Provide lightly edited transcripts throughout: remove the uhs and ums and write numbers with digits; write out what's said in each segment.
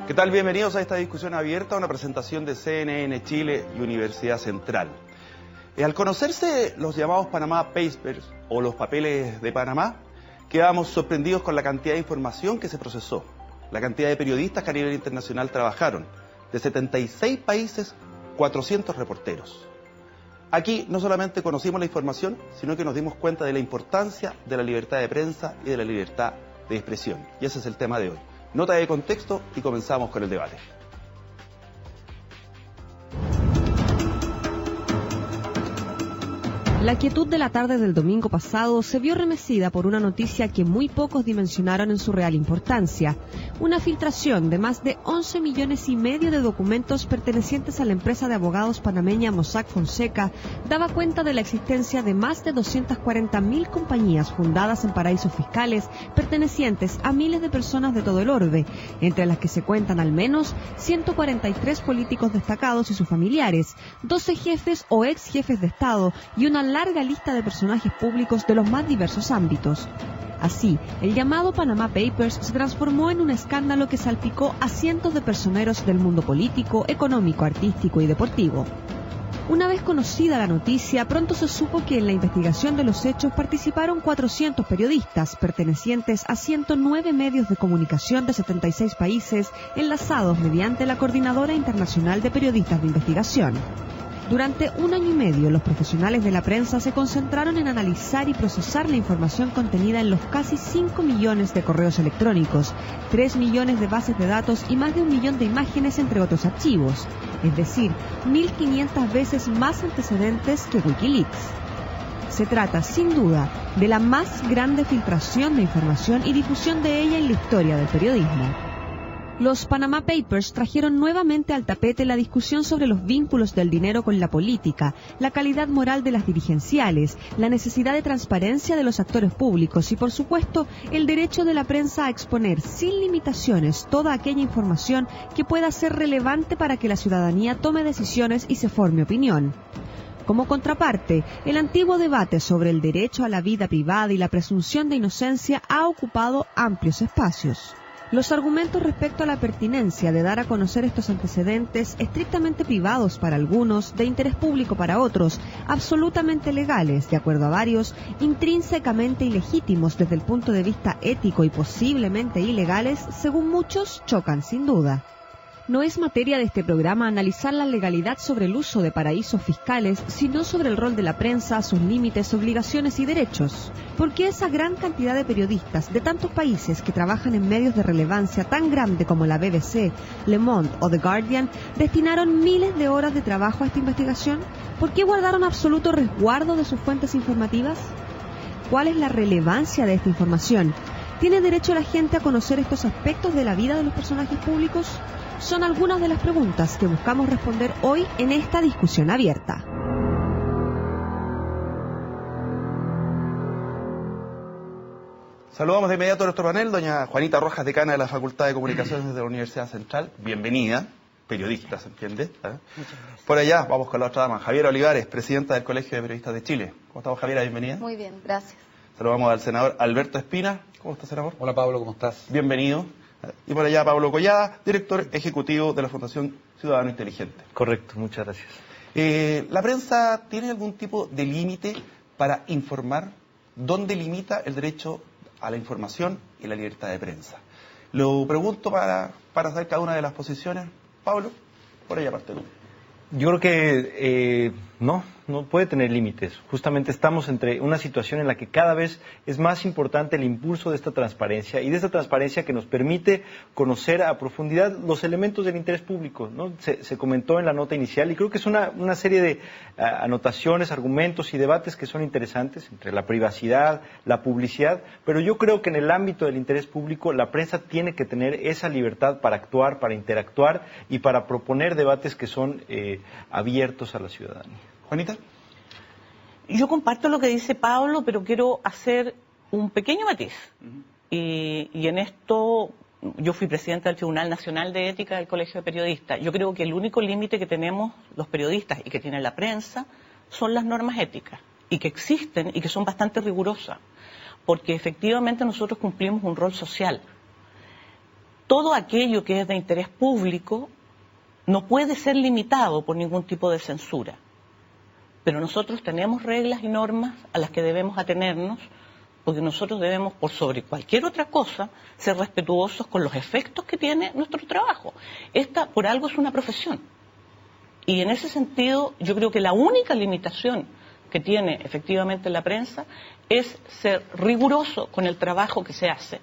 ¿Qué tal? Bienvenidos a esta discusión abierta, una presentación de CNN Chile y Universidad Central. Al conocerse los llamados Panama Papers o los papeles de Panamá, quedamos sorprendidos con la cantidad de información que se procesó, la cantidad de periodistas que a nivel internacional trabajaron, de 76 países, 400 reporteros. Aquí no solamente conocimos la información, sino que nos dimos cuenta de la importancia de la libertad de prensa y de la libertad de expresión. Y ese es el tema de hoy. Nota de contexto y comenzamos con el debate. La quietud de la tarde del domingo pasado se vio remecida por una noticia que muy pocos dimensionaron en su real importancia. Una filtración de más de 11 millones y medio de documentos pertenecientes a la empresa de abogados panameña Mossack Fonseca daba cuenta de la existencia de más de 240.000 compañías fundadas en paraísos fiscales pertenecientes a miles de personas de todo el orbe, entre las que se cuentan al menos 143 políticos destacados y sus familiares, 12 jefes o ex jefes de Estado y una larga lista de personajes públicos de los más diversos ámbitos. Así, el llamado Panama Papers se transformó en un escándalo que salpicó a cientos de personeros del mundo político, económico, artístico y deportivo. Una vez conocida la noticia, pronto se supo que en la investigación de los hechos participaron 400 periodistas pertenecientes a 109 medios de comunicación de 76 países enlazados mediante la Coordinadora Internacional de Periodistas de Investigación. Durante un año y medio, los profesionales de la prensa se concentraron en analizar y procesar la información contenida en los casi 5 millones de correos electrónicos, 3 millones de bases de datos y más de 1 millón de imágenes, entre otros archivos. Es decir, 1.500 veces más antecedentes que Wikileaks. Se trata, sin duda, de la más grande filtración de información y difusión de ella en la historia del periodismo. Los Panama Papers trajeron nuevamente al tapete la discusión sobre los vínculos del dinero con la política, la calidad moral de las dirigenciales, la necesidad de transparencia de los actores públicos y, por supuesto, el derecho de la prensa a exponer sin limitaciones toda aquella información que pueda ser relevante para que la ciudadanía tome decisiones y se forme opinión. Como contraparte, el antiguo debate sobre el derecho a la vida privada y la presunción de inocencia ha ocupado amplios espacios. Los argumentos respecto a la pertinencia de dar a conocer estos antecedentes, estrictamente privados para algunos, de interés público para otros, absolutamente legales, de acuerdo a varios, intrínsecamente ilegítimos desde el punto de vista ético y posiblemente ilegales, según muchos, chocan sin duda. No es materia de este programa analizar la legalidad sobre el uso de paraísos fiscales, sino sobre el rol de la prensa, sus límites, obligaciones y derechos. ¿Por qué esa gran cantidad de periodistas de tantos países que trabajan en medios de relevancia tan grande como la BBC, Le Monde o The Guardian destinaron miles de horas de trabajo a esta investigación? ¿Por qué guardaron absoluto resguardo de sus fuentes informativas? ¿Cuál es la relevancia de esta información? ¿Tiene derecho la gente a conocer estos aspectos de la vida de los personajes públicos? Son algunas de las preguntas que buscamos responder hoy en esta discusión abierta. Saludamos de inmediato a nuestro panel, doña Juanita Rojas, decana de la Facultad de Comunicaciones de la Universidad Central. Bienvenida, periodista, ¿se entiende? Muchas gracias. Por allá, vamos con la otra dama, Javiera Olivares, presidenta del Colegio de Periodistas de Chile. ¿Cómo estamos, Javiera? Bienvenida. Muy bien, gracias. Saludamos al senador Alberto Espina. ¿Cómo está, senador? Hola, Pablo, ¿cómo estás? Bienvenido. Y por allá Pablo Collada, director ejecutivo de la Fundación Ciudadano Inteligente. Correcto, muchas gracias. ¿La prensa tiene algún tipo de límite para informar? ¿Dónde limita el derecho a la información y la libertad de prensa? Lo pregunto para saber cada una de las posiciones. Pablo, por allá parte tú. Yo creo que no puede tener límites. Justamente estamos entre una situación en la que cada vez es más importante el impulso de esta transparencia y de esta transparencia que nos permite conocer a profundidad los elementos del interés público, ¿no? Se comentó en la nota inicial y creo que es una serie de anotaciones, argumentos y debates que son interesantes entre la privacidad, la publicidad, pero yo creo que en el ámbito del interés público la prensa tiene que tener esa libertad para actuar, para interactuar y para proponer debates que son abiertos a la ciudadanía. Juanita. Yo comparto lo que dice Pablo, pero quiero hacer un pequeño matiz. Y en esto, yo fui presidenta del Tribunal Nacional de Ética del Colegio de Periodistas. Yo creo que el único límite que tenemos los periodistas y que tiene la prensa son las normas éticas, y que existen y que son bastante rigurosas, porque efectivamente nosotros cumplimos un rol social. todo aquello que es de interés público no puede ser limitado por ningún tipo de censura. Pero nosotros tenemos reglas y normas a las que debemos atenernos, porque nosotros debemos, por sobre cualquier otra cosa, ser respetuosos con los efectos que tiene nuestro trabajo. Esta, por algo, es una profesión. Y en ese sentido, yo creo que la única limitación que tiene efectivamente la prensa es ser riguroso con el trabajo que se hace.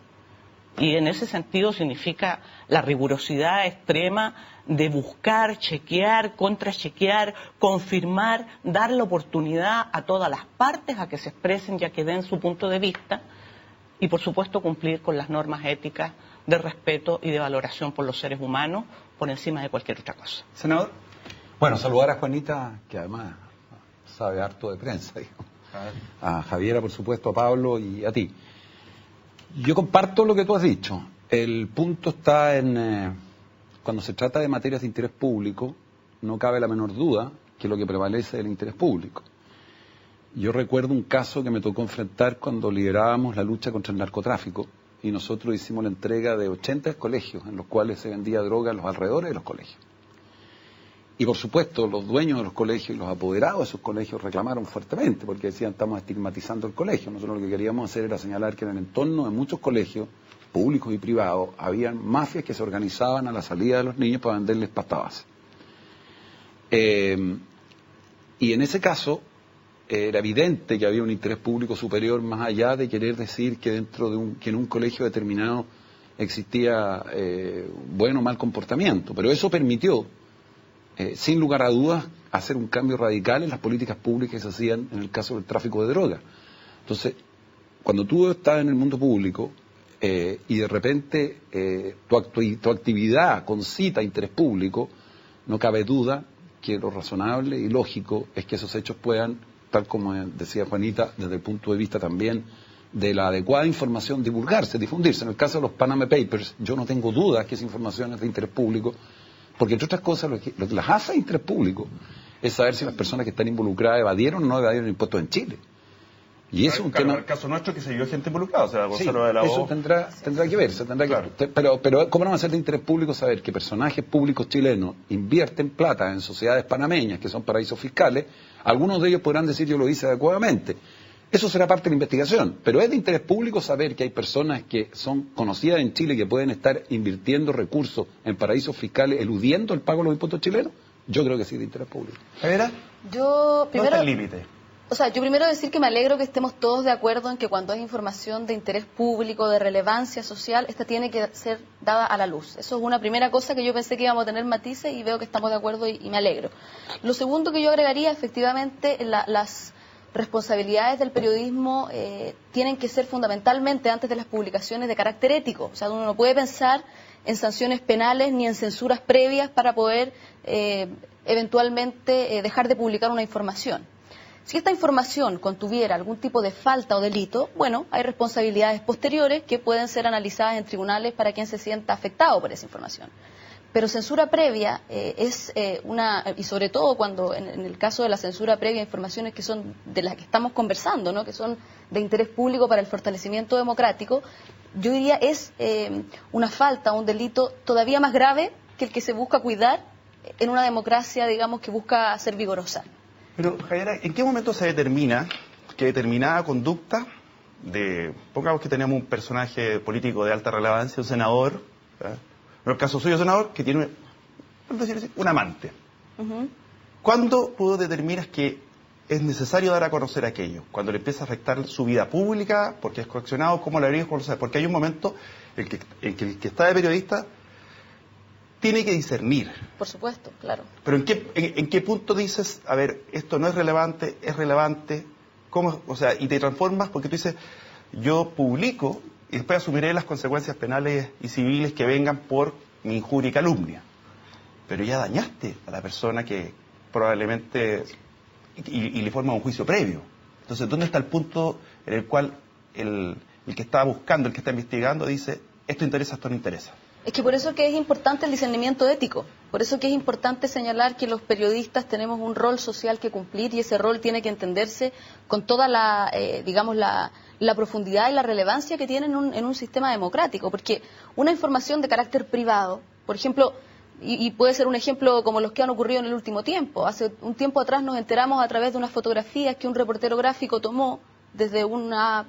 Y en ese sentido significa la rigurosidad extrema de buscar, chequear, contrachequear, confirmar, dar la oportunidad a todas las partes a que se expresen y a que den su punto de vista, y por supuesto cumplir con las normas éticas de respeto y de valoración por los seres humanos por encima de cualquier otra cosa. Senador. Bueno, saludar a Juanita, que además sabe harto de prensa, digamos. A Javiera, por supuesto, a Pablo y a ti. Yo comparto lo que tú has dicho. El punto está en, cuando se trata de materias de interés público, no cabe la menor duda que lo que prevalece es el interés público. Yo recuerdo un caso que me tocó enfrentar cuando liderábamos la lucha contra el narcotráfico, y nosotros hicimos la entrega de 80 colegios en los cuales se vendía droga en los alrededores de los colegios. Y por supuesto los dueños de los colegios y los apoderados de esos colegios reclamaron fuertemente porque decían estamos estigmatizando el colegio. Nosotros lo que queríamos hacer era señalar que en el entorno de muchos colegios, públicos y privados, habían mafias que se organizaban a la salida de los niños para venderles pasta base. Y en ese caso era evidente que había un interés público superior más allá de querer decir que dentro de que en un colegio determinado existía buen o mal comportamiento. Pero eso permitió sin lugar a dudas, hacer un cambio radical en las políticas públicas que se hacían en el caso del tráfico de drogas. Entonces, cuando tú estás en el mundo público y de repente tu actividad concita interés público, no cabe duda que lo razonable y lógico es que esos hechos puedan, tal como decía Juanita, desde el punto de vista también de la adecuada información, divulgarse, difundirse. En el caso de los Panama Papers, yo no tengo dudas que esa información es de interés público, porque entre otras cosas lo que las hace de interés público es saber si las personas que están involucradas evadieron o no evadieron impuestos en Chile. Y eso es un tema. En el caso nuestro que se vio gente involucrada, o sea, Gonzalo sí, de la O. eso tendrá que verse, Claro. pero ¿cómo no va a ser de interés público saber que personajes públicos chilenos invierten plata en sociedades panameñas que son paraísos fiscales? Algunos de ellos podrán decir yo lo hice adecuadamente. Eso será parte de la investigación, pero es de interés público saber que hay personas que son conocidas en Chile que pueden estar invirtiendo recursos en paraísos fiscales, eludiendo el pago de los impuestos chilenos. Yo creo que sí, de interés público. ¿Javiera? Yo primero, ¿Dónde está el límite? O sea, yo primero decir que me alegro que estemos todos de acuerdo en que cuando hay información de interés público, de relevancia social, esta tiene que ser dada a la luz. Eso es una primera cosa que yo pensé que íbamos a tener matices y veo que estamos de acuerdo y me alegro. Lo segundo que yo agregaría, efectivamente, las responsabilidades del periodismo tienen que ser fundamentalmente antes de las publicaciones de carácter ético. O sea, uno no puede pensar en sanciones penales ni en censuras previas para poder eventualmente dejar de publicar una información. Si esta información contuviera algún tipo de falta o delito, bueno, hay responsabilidades posteriores que pueden ser analizadas en tribunales para quien se sienta afectado por esa información. Pero censura previa es y sobre todo cuando en el caso de la censura previa, informaciones que son de las que estamos conversando, ¿no?, que son de interés público para el fortalecimiento democrático, yo diría es una falta, un delito todavía más grave que el que se busca cuidar en una democracia, digamos, que busca ser vigorosa. Pero, Javiera, ¿en qué momento se determina que determinada conducta pongamos que tenemos un personaje político de alta relevancia, un senador, ¿verdad? En el caso suyo, senador, que tiene, por decir así, un amante. ¿Cuándo tú determinas que es necesario dar a conocer aquello? Cuando le empieza a afectar su vida pública, porque es coaccionado, ¿cómo lo habría? Porque hay un momento en que el que está de periodista tiene que discernir. Por supuesto, claro. Pero ¿en qué punto dices, a ver, esto no es relevante, ¿cómo? O sea, y te transformas porque tú dices, yo publico y después asumiré las consecuencias penales y civiles que vengan por mi injuria y calumnia. Pero ya dañaste a la persona que probablemente y le forma un juicio previo. Entonces, ¿dónde está el punto en el cual el que está buscando, el que está investigando, dice, esto interesa, esto no interesa? Es que por eso que es importante el discernimiento ético, por eso que es importante señalar que los periodistas tenemos un rol social que cumplir y ese rol tiene que entenderse con toda la, la profundidad y la relevancia que tiene en un sistema democrático, porque una información de carácter privado, por ejemplo, y puede ser un ejemplo como los que han ocurrido en el último tiempo. Hace un tiempo atrás nos enteramos a través de unas fotografías que un reportero gráfico tomó desde una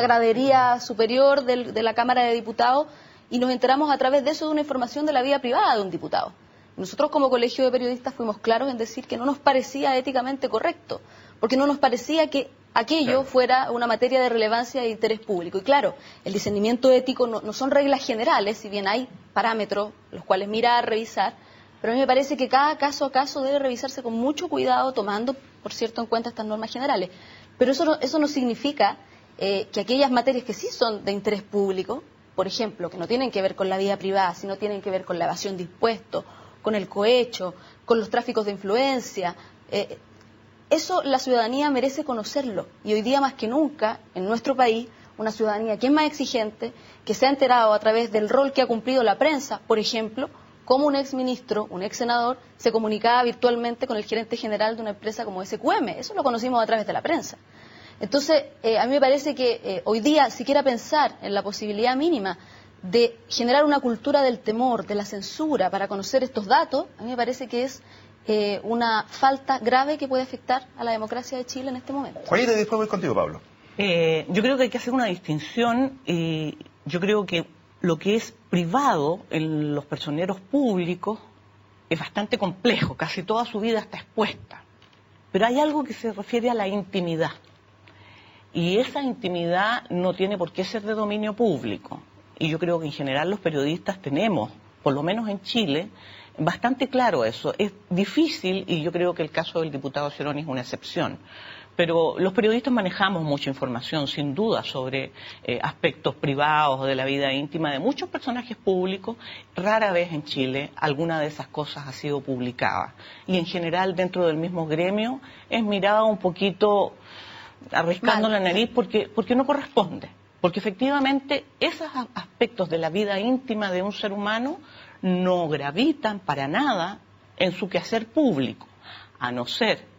gradería superior de la Cámara de Diputados, y nos enteramos a través de eso de una información de la vida privada de un diputado. Nosotros como colegio de periodistas fuimos claros en decir que no nos parecía éticamente correcto, porque no nos parecía que aquello fuera una materia de relevancia e interés público. Y claro, el discernimiento ético no son reglas generales, si bien hay parámetros los cuales mirar, revisar, pero a mí me parece que cada caso a caso debe revisarse con mucho cuidado, tomando, por cierto, en cuenta estas normas generales. Pero eso no significa que aquellas materias que sí son de interés público, por ejemplo, que no tienen que ver con la vida privada, sino tienen que ver con la evasión de impuestos, con el cohecho, con los tráficos de influencia, eso la ciudadanía merece conocerlo. Y hoy día más que nunca, en nuestro país, una ciudadanía que es más exigente, que se ha enterado a través del rol que ha cumplido la prensa, por ejemplo, cómo un exministro, un ex senador, se comunicaba virtualmente con el gerente general de una empresa como SQM. Eso lo conocimos a través de la prensa. Entonces, a mí me parece que hoy día, siquiera pensar en la posibilidad mínima de generar una cultura del temor, de la censura, para conocer estos datos, a mí me parece que es una falta grave que puede afectar a la democracia de Chile en este momento. Juanita, y después voy contigo, Pablo. Yo creo que hay que hacer una distinción, y yo creo que lo que es privado en los personeros públicos es bastante complejo, casi toda su vida está expuesta. Pero hay algo que se refiere a la intimidad. Y esa intimidad no tiene por qué ser de dominio público. Y yo creo que en general los periodistas tenemos, por lo menos en Chile, bastante claro eso. Es difícil, y yo creo que el caso del diputado Ceroni es una excepción. Pero los periodistas manejamos mucha información, sin duda, sobre aspectos privados de la vida íntima de muchos personajes públicos. Rara vez en Chile alguna de esas cosas ha sido publicada. Y en general dentro del mismo gremio es mirada un poquito arriscando la nariz porque no corresponde. Porque efectivamente esos aspectos de la vida íntima de un ser humano no gravitan para nada en su quehacer público, a no ser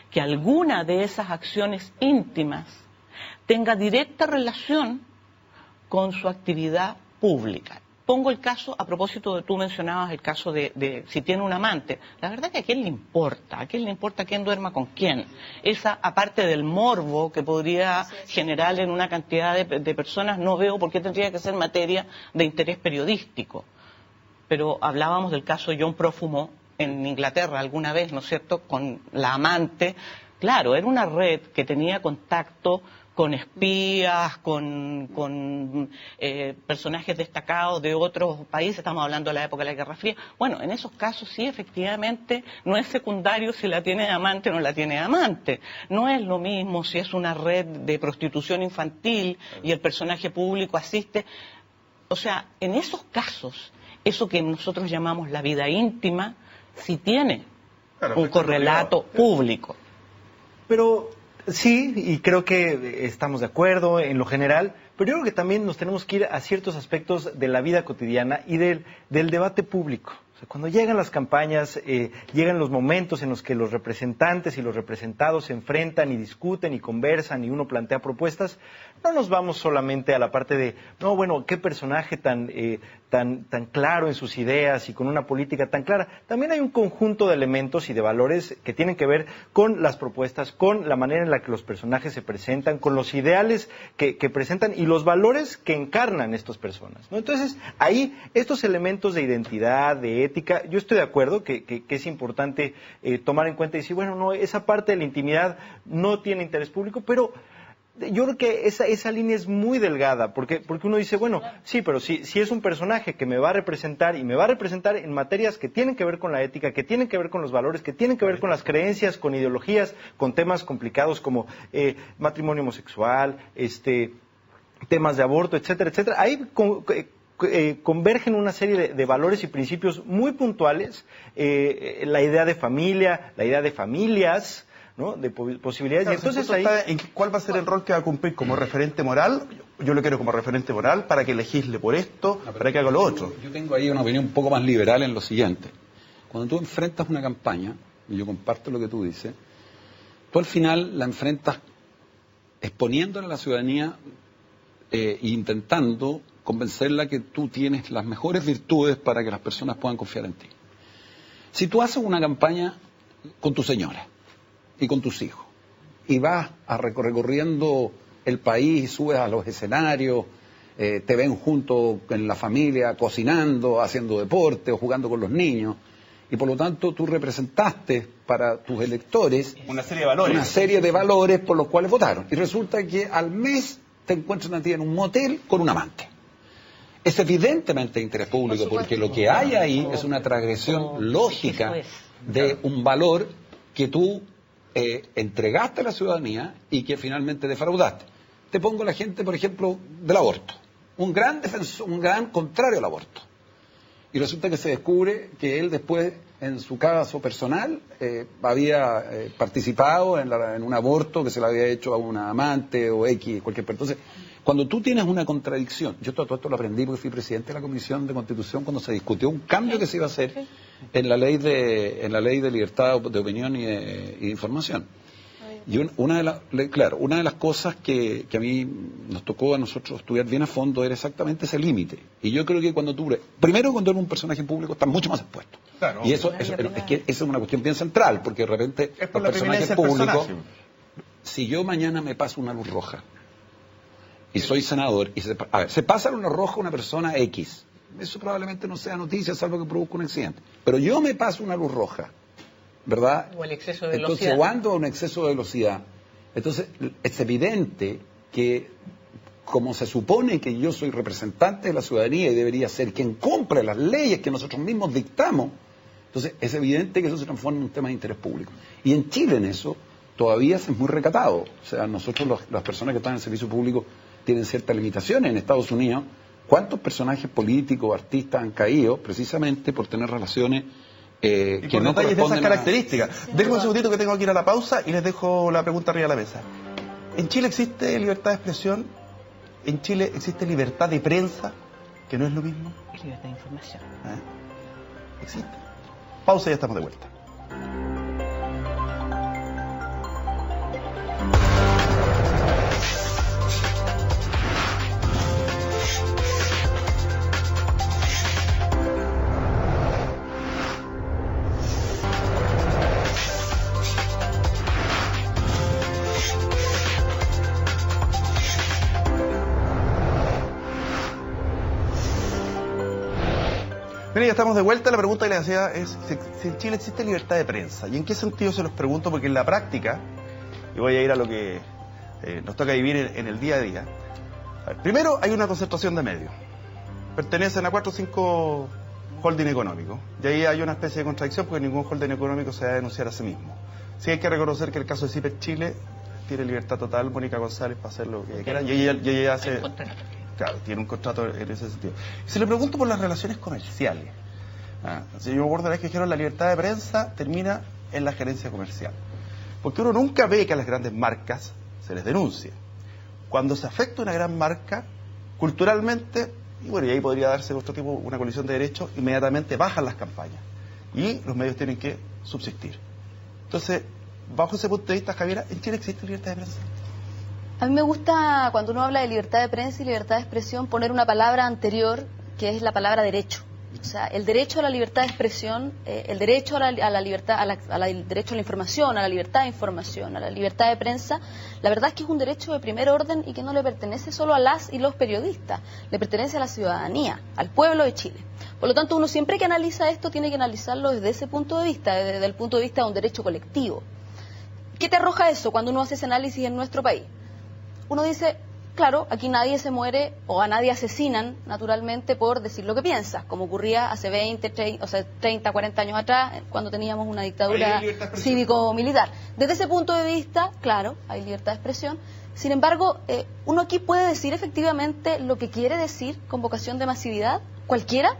que alguna de esas acciones íntimas tenga directa relación con su actividad pública. Pongo el caso, a propósito de tú mencionabas el caso de si tiene un amante. La verdad que a quién le importa quién duerma con quién. Esa, aparte del morbo que podría generar en una cantidad de personas, no veo por qué tendría que ser materia de interés periodístico. Pero hablábamos del caso John Prófumo en Inglaterra alguna vez, ¿no es cierto?, con la amante. Claro, era una red que tenía contacto con espías, con personajes destacados de otros países. Estamos hablando de la época de la Guerra Fría. Bueno, en esos casos sí, efectivamente, no es secundario si la tiene de amante o no la tiene de amante. No es lo mismo si es una red de prostitución infantil y el personaje público asiste. O sea, en esos casos, eso que nosotros llamamos la vida íntima, sí tiene un correlato público. Pero sí, y creo que estamos de acuerdo en lo general, pero yo creo que también nos tenemos que ir a ciertos aspectos de la vida cotidiana y del debate público. O sea, cuando llegan las campañas, llegan los momentos en los que los representantes y los representados se enfrentan y discuten y conversan y uno plantea propuestas, no nos vamos solamente a la parte de, no, bueno, qué personaje tan claro en sus ideas y con una política tan clara. También hay un conjunto de elementos y de valores que tienen que ver con las propuestas, con la manera en la que los personajes se presentan, con los ideales que presentan y los valores que encarnan estas personas, ¿no? Entonces, ahí estos elementos de identidad, de ética, yo estoy de acuerdo que es importante tomar en cuenta y decir, bueno, no, esa parte de la intimidad no tiene interés público, pero yo creo que esa línea es muy delgada, porque uno dice, bueno, sí, pero si es un personaje que me va a representar y me va a representar en materias que tienen que ver con la ética, que tienen que ver con los valores, que tienen que ver con las creencias, con ideologías, con temas complicados como matrimonio homosexual, temas de aborto, etcétera, etcétera. Ahí convergen una serie de valores y principios muy puntuales, la idea de familia, la idea de familias, ¿no? De posibilidades. Claro, Y entonces ahí... está en cuál va a ser el rol que va a cumplir como referente moral. Yo lo quiero como referente moral para que legisle por esto, para que haga lo otro. Yo tengo ahí una opinión un poco más liberal en lo siguiente. Cuando tú enfrentas una campaña, y yo comparto lo que tú dices, tú al final la enfrentas exponiéndole a la ciudadanía e intentando convencerla que tú tienes las mejores virtudes para que las personas puedan confiar en ti. Si tú haces una campaña con tu señora y con tus hijos y vas recorriendo el país y subes a los escenarios, te ven junto en la familia cocinando, haciendo deporte o jugando con los niños, y por lo tanto tú representaste para tus electores una serie de valores por los cuales votaron, y resulta que al mes te encuentran a ti en un motel con un amante. Es evidentemente de interés público, porque lo que hay ahí es una transgresión lógica de un valor que tú entregaste a la ciudadanía y que finalmente defraudaste. Te pongo el ejemplo, por ejemplo, del aborto. Un gran defensor, un gran contrario al aborto. Y resulta que se descubre que él después, en su caso personal, había participado en un aborto que se le había hecho a una amante o X, cualquier persona. Entonces, cuando tú tienes una contradicción, yo todo esto lo aprendí porque fui presidente de la Comisión de Constitución cuando se discutió un cambio que se iba a hacer en la ley de libertad de opinión y de información. Y una de las cosas que a mí nos tocó a nosotros estudiar bien a fondo era exactamente ese límite. Y yo creo que cuando cuando eres un personaje público estás mucho más expuesto. Claro, y eso es una cuestión bien central, porque de repente los personajes públicos, si yo mañana me paso una luz roja y soy senador, y se pasa la luz roja una persona X, eso probablemente no sea noticia, salvo que produzca un accidente. Pero yo me paso una luz roja, ¿verdad? O el exceso de velocidad. Entonces, cuando un exceso de velocidad, entonces es evidente que, como se supone que yo soy representante de la ciudadanía y debería ser quien compre las leyes que nosotros mismos dictamos, entonces es evidente que eso se transforma en un tema de interés público. Y en Chile en eso todavía es muy recatado. O sea, nosotros las personas que están en el servicio público tienen ciertas limitaciones. En Estados Unidos, ¿cuántos personajes políticos, artistas han caído precisamente por tener relaciones y que por no detalles de esas corresponden características? Déjenme un segundito que tengo que ir a la pausa y les dejo la pregunta arriba de la mesa. ¿En Chile existe libertad de expresión? ¿En Chile existe libertad de prensa? Que no es lo mismo. Y libertad de información. Existe. Pausa y ya estamos de vuelta. Miren, ya estamos de vuelta. La pregunta que les hacía es si en Chile existe libertad de prensa. ¿Y en qué sentido se los pregunto? Porque en la práctica, y voy a ir a lo que nos toca vivir en el día a día. A ver, primero, hay una concentración de medios. Pertenecen a 4 o 5 holding económicos. Y ahí hay una especie de contradicción porque ningún holding económico se va a denunciar a sí mismo. Sí hay que reconocer que el caso de Ciper Chile tiene libertad total, Mónica González, para hacer lo que quiera. Y ella hace... Claro, tiene un contrato en ese sentido. Y se le pregunto por las relaciones comerciales. Si yo me acuerdo que dijeron la libertad de prensa termina en la gerencia comercial. Porque uno nunca ve que a las grandes marcas se les denuncie. Cuando se afecta una gran marca, culturalmente, y bueno, y ahí podría darse otro tipo, una colisión de derechos, inmediatamente bajan las campañas. Y los medios tienen que subsistir. Entonces, bajo ese punto de vista, Javiera, ¿en Chile existe libertad de prensa? A mí me gusta, cuando uno habla de libertad de prensa y libertad de expresión, poner una palabra anterior, que es la palabra derecho. O sea, el derecho a la libertad de expresión, el derecho a la libertad, el derecho a la información, a la libertad de información, a la libertad de prensa, la verdad es que es un derecho de primer orden y que no le pertenece solo a las y los periodistas, le pertenece a la ciudadanía, al pueblo de Chile. Por lo tanto, uno siempre que analiza esto tiene que analizarlo desde ese punto de vista, desde el punto de vista de un derecho colectivo. ¿Qué te arroja eso cuando uno hace ese análisis en nuestro país? Uno dice, claro, aquí nadie se muere o a nadie asesinan naturalmente por decir lo que piensa, como ocurría hace 30, 40 años atrás, cuando teníamos una dictadura cívico-militar. Desde ese punto de vista, claro, hay libertad de expresión. Sin embargo, uno aquí puede decir efectivamente lo que quiere decir con vocación de masividad, cualquiera.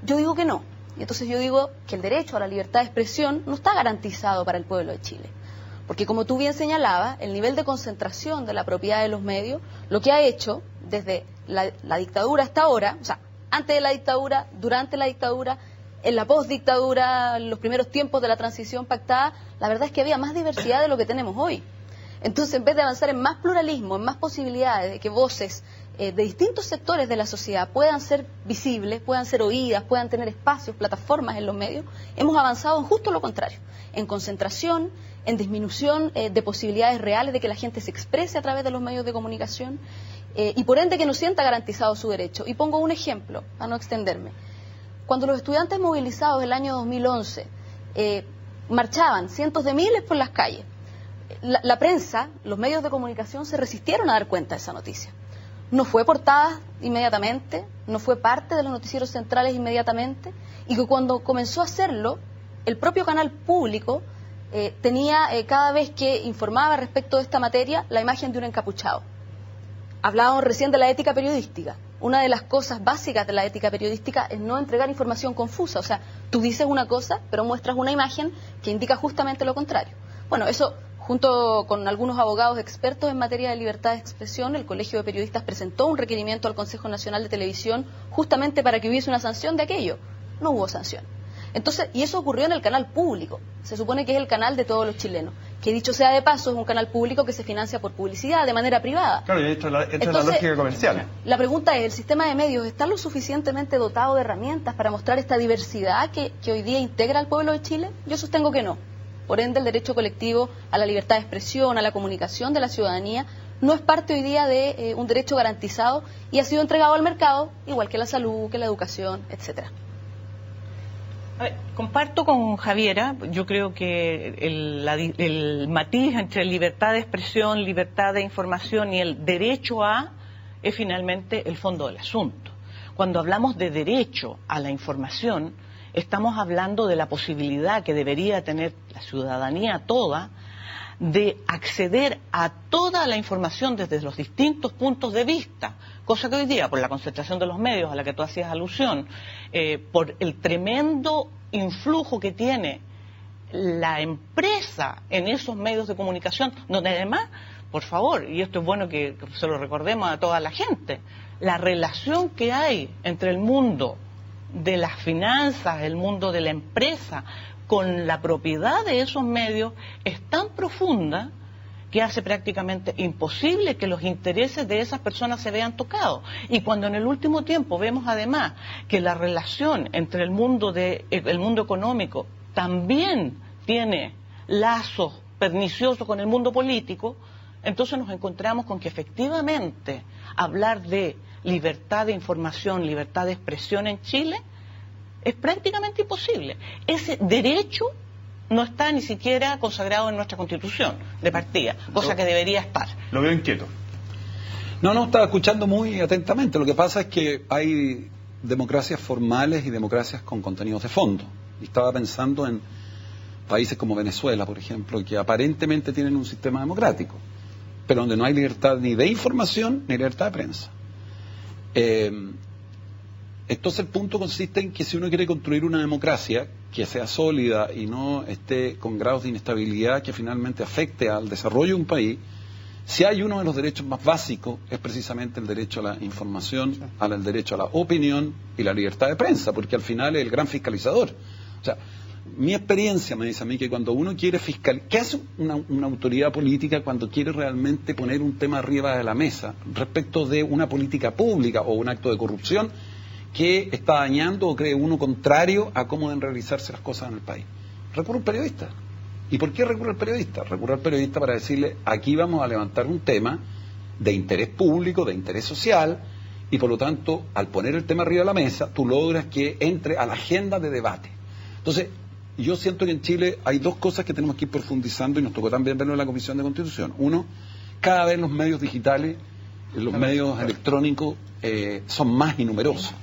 Yo digo que no. Y entonces yo digo que el derecho a la libertad de expresión no está garantizado para el pueblo de Chile. Porque como tú bien señalabas, el nivel de concentración de la propiedad de los medios, lo que ha hecho desde la dictadura hasta ahora, o sea, antes de la dictadura, durante la dictadura, en la postdictadura, en los primeros tiempos de la transición pactada, la verdad es que había más diversidad de lo que tenemos hoy. Entonces, en vez de avanzar en más pluralismo, en más posibilidades de que voces de distintos sectores de la sociedad puedan ser visibles, puedan ser oídas, puedan tener espacios, plataformas en los medios, hemos avanzado en justo lo contrario, en concentración, en disminución de posibilidades reales de que la gente se exprese a través de los medios de comunicación y por ende que no sienta garantizado su derecho. Y pongo un ejemplo, para no extenderme. Cuando los estudiantes movilizados el año 2011 marchaban cientos de miles por las calles, la prensa, los medios de comunicación se resistieron a dar cuenta de esa noticia. No fue portada inmediatamente, no fue parte de los noticieros centrales inmediatamente, y que cuando comenzó a hacerlo, el propio canal público tenía cada vez que informaba respecto de esta materia la imagen de un encapuchado. Hablábamos recién de la ética periodística. Una de las cosas básicas de la ética periodística es no entregar información confusa. O sea, tú dices una cosa, pero muestras una imagen que indica justamente lo contrario. Bueno, eso, junto con algunos abogados expertos en materia de libertad de expresión, el Colegio de Periodistas presentó un requerimiento al Consejo Nacional de Televisión justamente para que hubiese una sanción de aquello. No hubo sanción. Entonces, y eso ocurrió en el canal público. Se supone que es el canal de todos los chilenos. Que dicho sea de paso, es un canal público que se financia por publicidad, de manera privada. Claro, y entra la lógica comercial. La pregunta es, ¿el sistema de medios está lo suficientemente dotado de herramientas para mostrar esta diversidad que hoy día integra al pueblo de Chile? Yo sostengo que no. Por ende, el derecho colectivo a la libertad de expresión, a la comunicación de la ciudadanía, no es parte hoy día de un derecho garantizado y ha sido entregado al mercado, igual que la salud, que la educación, etcétera. A ver, comparto con Javiera, yo creo que el matiz entre libertad de expresión, libertad de información y el derecho a es finalmente el fondo del asunto. Cuando hablamos de derecho a la información, estamos hablando de la posibilidad que debería tener la ciudadanía toda de acceder a toda la información desde los distintos puntos de vista, cosa que hoy día, por la concentración de los medios a la que tú hacías alusión, por el tremendo influjo que tiene la empresa en esos medios de comunicación, donde además, por favor, y esto es bueno que se lo recordemos a toda la gente, la relación que hay entre el mundo de las finanzas, el mundo de la empresa, con la propiedad de esos medios es tan profunda que hace prácticamente imposible que los intereses de esas personas se vean tocados. Y cuando en el último tiempo vemos además que la relación entre el mundo económico también tiene lazos perniciosos con el mundo político, entonces nos encontramos con que efectivamente hablar de libertad de información, libertad de expresión en Chile es prácticamente imposible. Ese derecho no está ni siquiera consagrado en nuestra Constitución de partida, cosa que debería estar. Lo veo inquieto. No, estaba escuchando muy atentamente. Lo que pasa es que hay democracias formales y democracias con contenidos de fondo. Y estaba pensando en países como Venezuela, por ejemplo, que aparentemente tienen un sistema democrático, pero donde no hay libertad ni de información ni libertad de prensa. Entonces el punto consiste en que si uno quiere construir una democracia que sea sólida y no esté con grados de inestabilidad que finalmente afecte al desarrollo de un país, si hay uno de los derechos más básicos es precisamente el derecho a la información, el derecho a la opinión y la libertad de prensa, porque al final es el gran fiscalizador. O sea, mi experiencia me dice a mí que cuando uno quiere fiscalizar, ¿qué hace una autoridad política cuando quiere realmente poner un tema arriba de la mesa respecto de una política pública o un acto de corrupción que está dañando o cree uno contrario a cómo deben realizarse las cosas en el país? Recurre al periodista. ¿Y por qué recurre al periodista? Recurre al periodista para decirle, aquí vamos a levantar un tema de interés público, de interés social, y por lo tanto, al poner el tema arriba de la mesa, tú logras que entre a la agenda de debate. Entonces, yo siento que en Chile hay dos cosas que tenemos que ir profundizando, y nos tocó también verlo en la Comisión de Constitución. Uno, cada vez los medios digitales, los medios electrónicos son más y numerosos.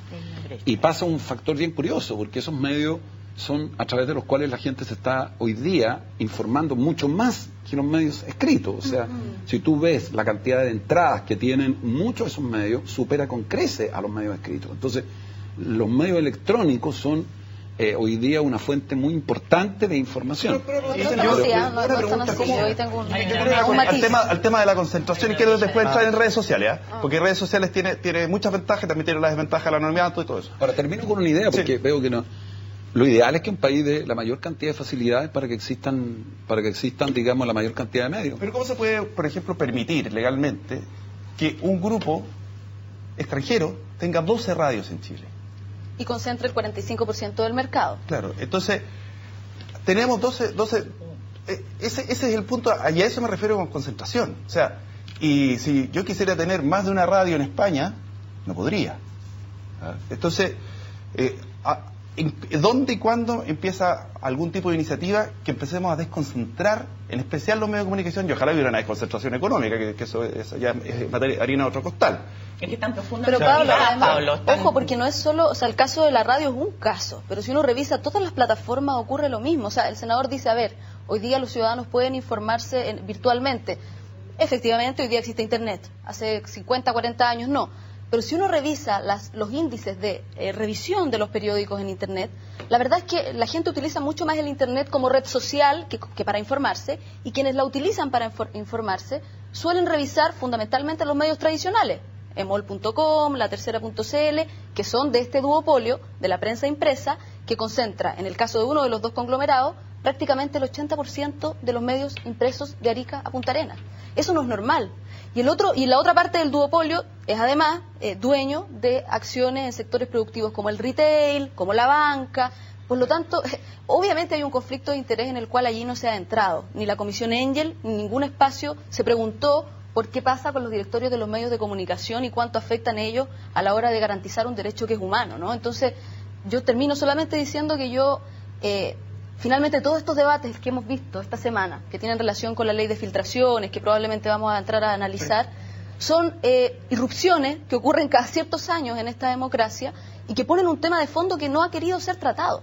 Y pasa un factor bien curioso, porque esos medios son a través de los cuales la gente se está hoy día informando mucho más que los medios escritos. O sea, si tú ves la cantidad de entradas que tienen muchos de esos medios, supera con creces a los medios escritos. Entonces, los medios electrónicos son hoy día una fuente muy importante de información. Al tema de la concentración, y quiero después entrar en redes sociales, porque redes sociales tiene muchas ventajas, también tiene las desventajas del anonimato y todo eso. Ahora termino con una idea, porque veo que no. Lo ideal es que un país dé la mayor cantidad de facilidades para que existan, digamos, la mayor cantidad de medios. Pero ¿cómo se puede, por ejemplo, permitir legalmente que un grupo extranjero tenga 12 radios en Chile? Y concentra el 45% del mercado. Claro, entonces tenemos 12 ese es el punto, y a eso me refiero con concentración. O sea, y si yo quisiera tener más de una radio en España, no podría. Entonces, ¿dónde y cuándo empieza algún tipo de iniciativa que empecemos a desconcentrar, en especial los medios de comunicación? Y ojalá hubiera una desconcentración económica, que eso ya es harina de otro costal. Es que tan profundo. Pero Pablo, ojo, porque no es solo, o sea, el caso de la radio es un caso, pero si uno revisa todas las plataformas ocurre lo mismo. O sea, el senador dice, a ver, hoy día los ciudadanos pueden informarse virtualmente. Efectivamente, hoy día existe Internet. Hace 50, 40 años no. Pero si uno revisa los índices de revisión de los periódicos en Internet, la verdad es que la gente utiliza mucho más el Internet como red social que para informarse, y quienes la utilizan para informarse suelen revisar fundamentalmente los medios tradicionales, emol.com, latercera.cl, que son de este duopolio de la prensa impresa, que concentra, en el caso de uno de los dos conglomerados, prácticamente el 80% de los medios impresos de Arica a Punta Arenas. Eso no es normal. Y la otra parte del duopolio es además dueño de acciones en sectores productivos como el retail, como la banca. Por lo tanto, obviamente hay un conflicto de interés en el cual allí no se ha entrado. Ni la Comisión Engel, ni ningún espacio se preguntó por qué pasa con los directorios de los medios de comunicación y cuánto afectan ellos a la hora de garantizar un derecho que es humano, ¿no? Entonces, yo termino solamente diciendo que finalmente todos estos debates que hemos visto esta semana, que tienen relación con la ley de filtraciones, que probablemente vamos a entrar a analizar, son irrupciones que ocurren cada ciertos años en esta democracia y que ponen un tema de fondo que no ha querido ser tratado.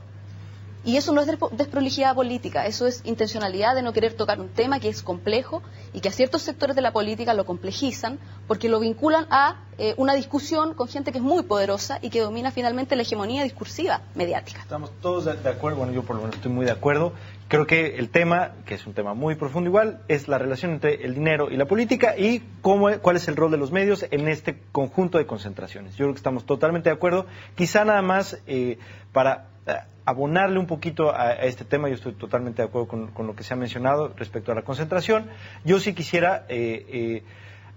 Y eso no es desprolijidad política, eso es intencionalidad de no querer tocar un tema que es complejo y que a ciertos sectores de la política lo complejizan porque lo vinculan a una discusión con gente que es muy poderosa y que domina finalmente la hegemonía discursiva mediática. Estamos todos de acuerdo, bueno, yo por lo menos estoy muy de acuerdo. Creo que el tema, que es un tema muy profundo igual, es la relación entre el dinero y la política y cuál es el rol de los medios en este conjunto de concentraciones. Yo creo que estamos totalmente de acuerdo. Quizá nada más para abonarle un poquito a este tema, yo estoy totalmente de acuerdo con lo que se ha mencionado respecto a la concentración. Yo sí quisiera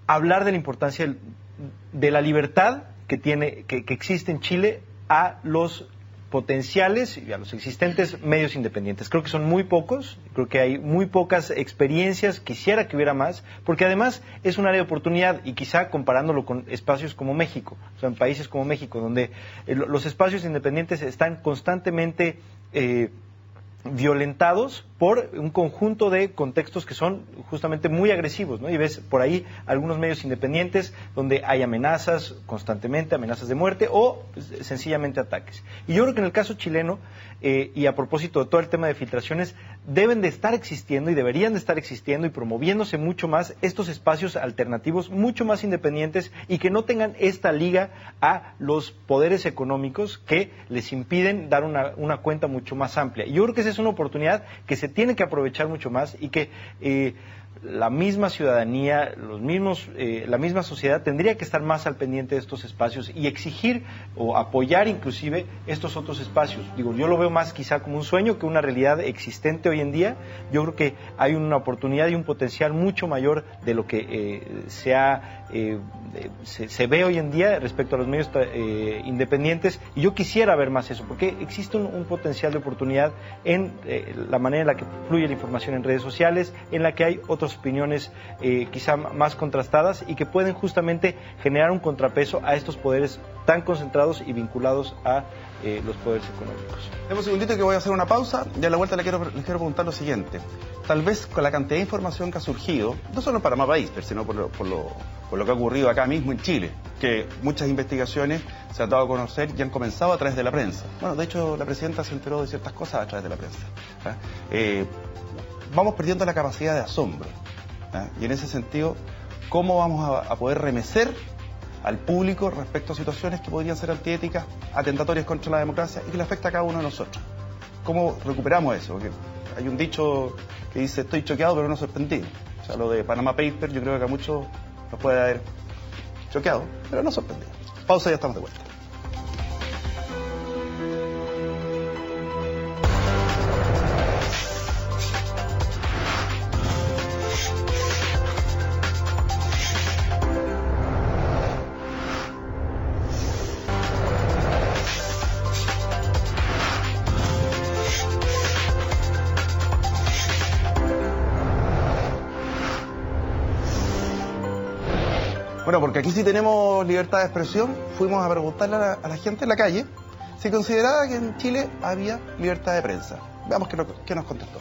hablar de la importancia de la libertad que existe en Chile a los potenciales y a los existentes medios independientes. Creo que son muy pocos, creo que hay muy pocas experiencias, quisiera que hubiera más, porque además es un área de oportunidad y quizá comparándolo con espacios como México, o sea, en países como México, donde los espacios independientes están constantemente violentados por un conjunto de contextos que son justamente muy agresivos, ¿no? Y ves por ahí algunos medios independientes donde hay amenazas constantemente, amenazas de muerte o sencillamente ataques. Y yo creo que en el caso chileno, y a propósito de todo el tema de filtraciones, deben de estar existiendo y deberían de estar existiendo y promoviéndose mucho más estos espacios alternativos, mucho más independientes y que no tengan esta liga a los poderes económicos que les impiden dar una cuenta mucho más amplia. Y yo creo que esa es una oportunidad que se tiene que aprovechar mucho más y que la misma ciudadanía, la misma sociedad tendría que estar más al pendiente de estos espacios y exigir o apoyar inclusive estos otros espacios. Digo, yo lo veo más quizá como un sueño que una realidad existente hoy en día. Yo creo que hay una oportunidad y un potencial mucho mayor de lo que se ve hoy en día respecto a los medios independientes, y yo quisiera ver más eso, porque existe un potencial de oportunidad en la manera en la que fluye la información en redes sociales, en la que hay otras opiniones quizá más contrastadas y que pueden justamente generar un contrapeso a estos poderes tan concentrados y vinculados a los poderes económicos. Dame un segundito que voy a hacer una pausa y a la vuelta les quiero preguntar lo siguiente. Tal vez con la cantidad de información que ha surgido, no solo en Panamá País, sino por lo que ha ocurrido acá mismo en Chile, que muchas investigaciones se han dado a conocer y han comenzado a través de la prensa. Bueno, de hecho la presidenta se enteró de ciertas cosas a través de la prensa. Vamos perdiendo la capacidad de asombro. Y en ese sentido, ¿cómo vamos a poder remecer al público respecto a situaciones que podrían ser antiéticas, atentatorias contra la democracia y que le afecta a cada uno de nosotros. ¿Cómo recuperamos eso? Porque hay un dicho que dice, estoy choqueado pero no sorprendido. O sea, lo de Panama Papers yo creo que a muchos nos puede haber choqueado, pero no sorprendido. Pausa y ya estamos de vuelta. Bueno, porque aquí sí tenemos libertad de expresión. Fuimos a preguntarle a la gente en la calle si consideraba que en Chile había libertad de prensa. Veamos qué nos contestó.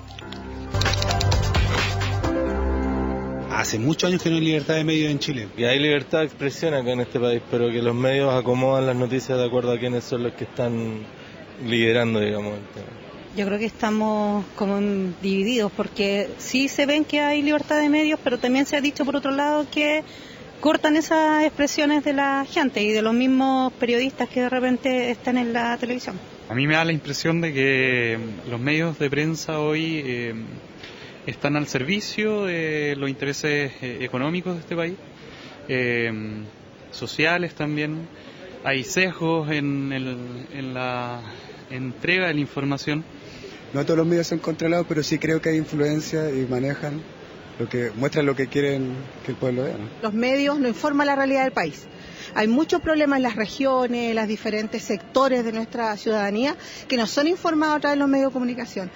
Hace muchos años que no hay libertad de medios en Chile. Y hay libertad de expresión acá en este país, pero que los medios acomodan las noticias de acuerdo a quiénes son los que están liderando, digamos, el tema. Yo creo que estamos como divididos, porque sí se ven que hay libertad de medios, pero también se ha dicho por otro lado que cortan esas expresiones de la gente y de los mismos periodistas que de repente están en la televisión. A mí me da la impresión de que los medios de prensa hoy están al servicio de los intereses económicos de este país, sociales también. Hay sesgos en la entrega de la información. No todos los medios son controlados, pero sí creo que hay influencia y manejan muestran lo que quieren que el pueblo vea, ¿no? Los medios no informan la realidad del país. Hay muchos problemas en las regiones, en los diferentes sectores de nuestra ciudadanía que no son informados a través de los medios de comunicación.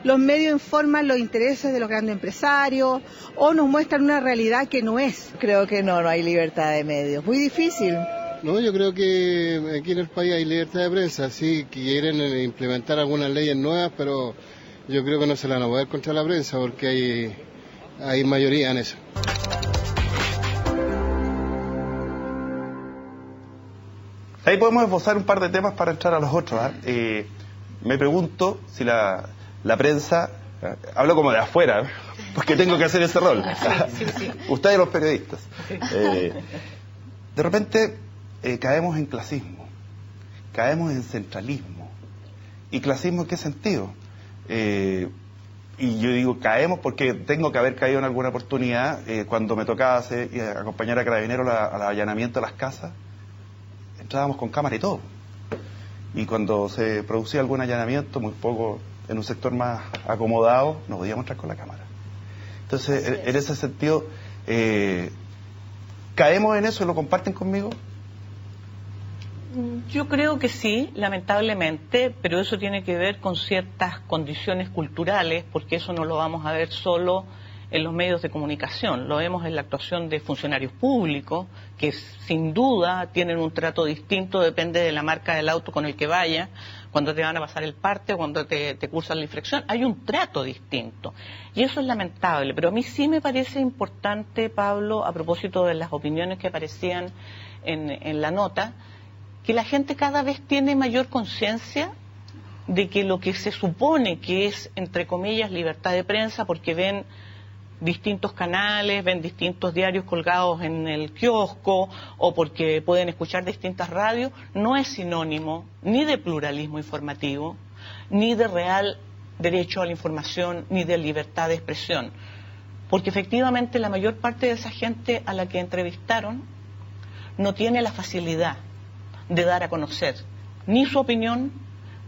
Los medios informan los intereses de los grandes empresarios o nos muestran una realidad que no es. Creo que no hay libertad de medios. Muy difícil. No, yo creo que aquí en el país hay libertad de prensa. Sí, quieren implementar algunas leyes nuevas, pero yo creo que no se la van a poder contra la prensa porque hay mayoría en eso. Ahí podemos esbozar un par de temas para entrar a los otros. Me pregunto si la prensa, hablo como de afuera, porque tengo que hacer ese rol. Sí. Ustedes los periodistas. De repente caemos en clasismo, caemos en centralismo. ¿Y clasismo en qué sentido? Y yo digo caemos porque tengo que haber caído en alguna oportunidad cuando me tocaba acompañar a Carabineros al allanamiento de las casas. Entrábamos con cámara y todo. Y cuando se producía algún allanamiento, muy poco en un sector más acomodado, no podíamos entrar con la cámara. Entonces, en ese sentido, ¿caemos en eso y lo comparten conmigo? Yo creo que sí, lamentablemente, pero eso tiene que ver con ciertas condiciones culturales, porque eso no lo vamos a ver solo en los medios de comunicación, lo vemos en la actuación de funcionarios públicos, que sin duda tienen un trato distinto, depende de la marca del auto con el que vaya, cuando te van a pasar el parte o cuando te cursan la infracción, hay un trato distinto. Y eso es lamentable, pero a mí sí me parece importante, Pablo, a propósito de las opiniones que aparecían en la nota, que la gente cada vez tiene mayor conciencia de que lo que se supone que es, entre comillas, libertad de prensa, porque ven distintos canales, ven distintos diarios colgados en el kiosco o porque pueden escuchar distintas radios, no es sinónimo ni de pluralismo informativo, ni de real derecho a la información, ni de libertad de expresión. Porque efectivamente la mayor parte de esa gente a la que entrevistaron no tiene la facilidad de dar a conocer ni su opinión,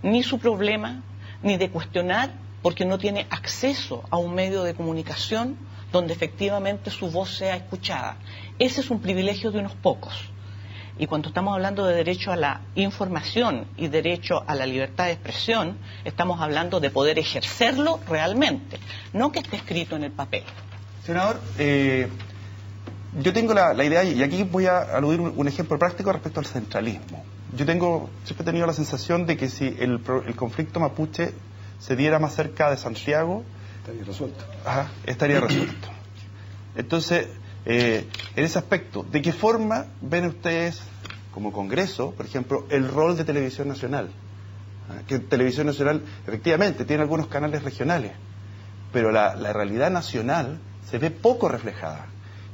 ni su problema, ni de cuestionar, porque no tiene acceso a un medio de comunicación donde efectivamente su voz sea escuchada. Ese es un privilegio de unos pocos. Y cuando estamos hablando de derecho a la información y derecho a la libertad de expresión, estamos hablando de poder ejercerlo realmente, no que esté escrito en el papel. Senador, yo tengo la idea, y aquí voy a aludir un ejemplo práctico respecto al centralismo. Siempre he tenido la sensación de que si el conflicto mapuche se diera más cerca de Santiago, estaría resuelto. Estaría resuelto. Entonces, en ese aspecto, ¿de qué forma ven ustedes, como Congreso, por ejemplo, el rol de Televisión Nacional? Que Televisión Nacional, efectivamente, tiene algunos canales regionales, pero la realidad nacional se ve poco reflejada.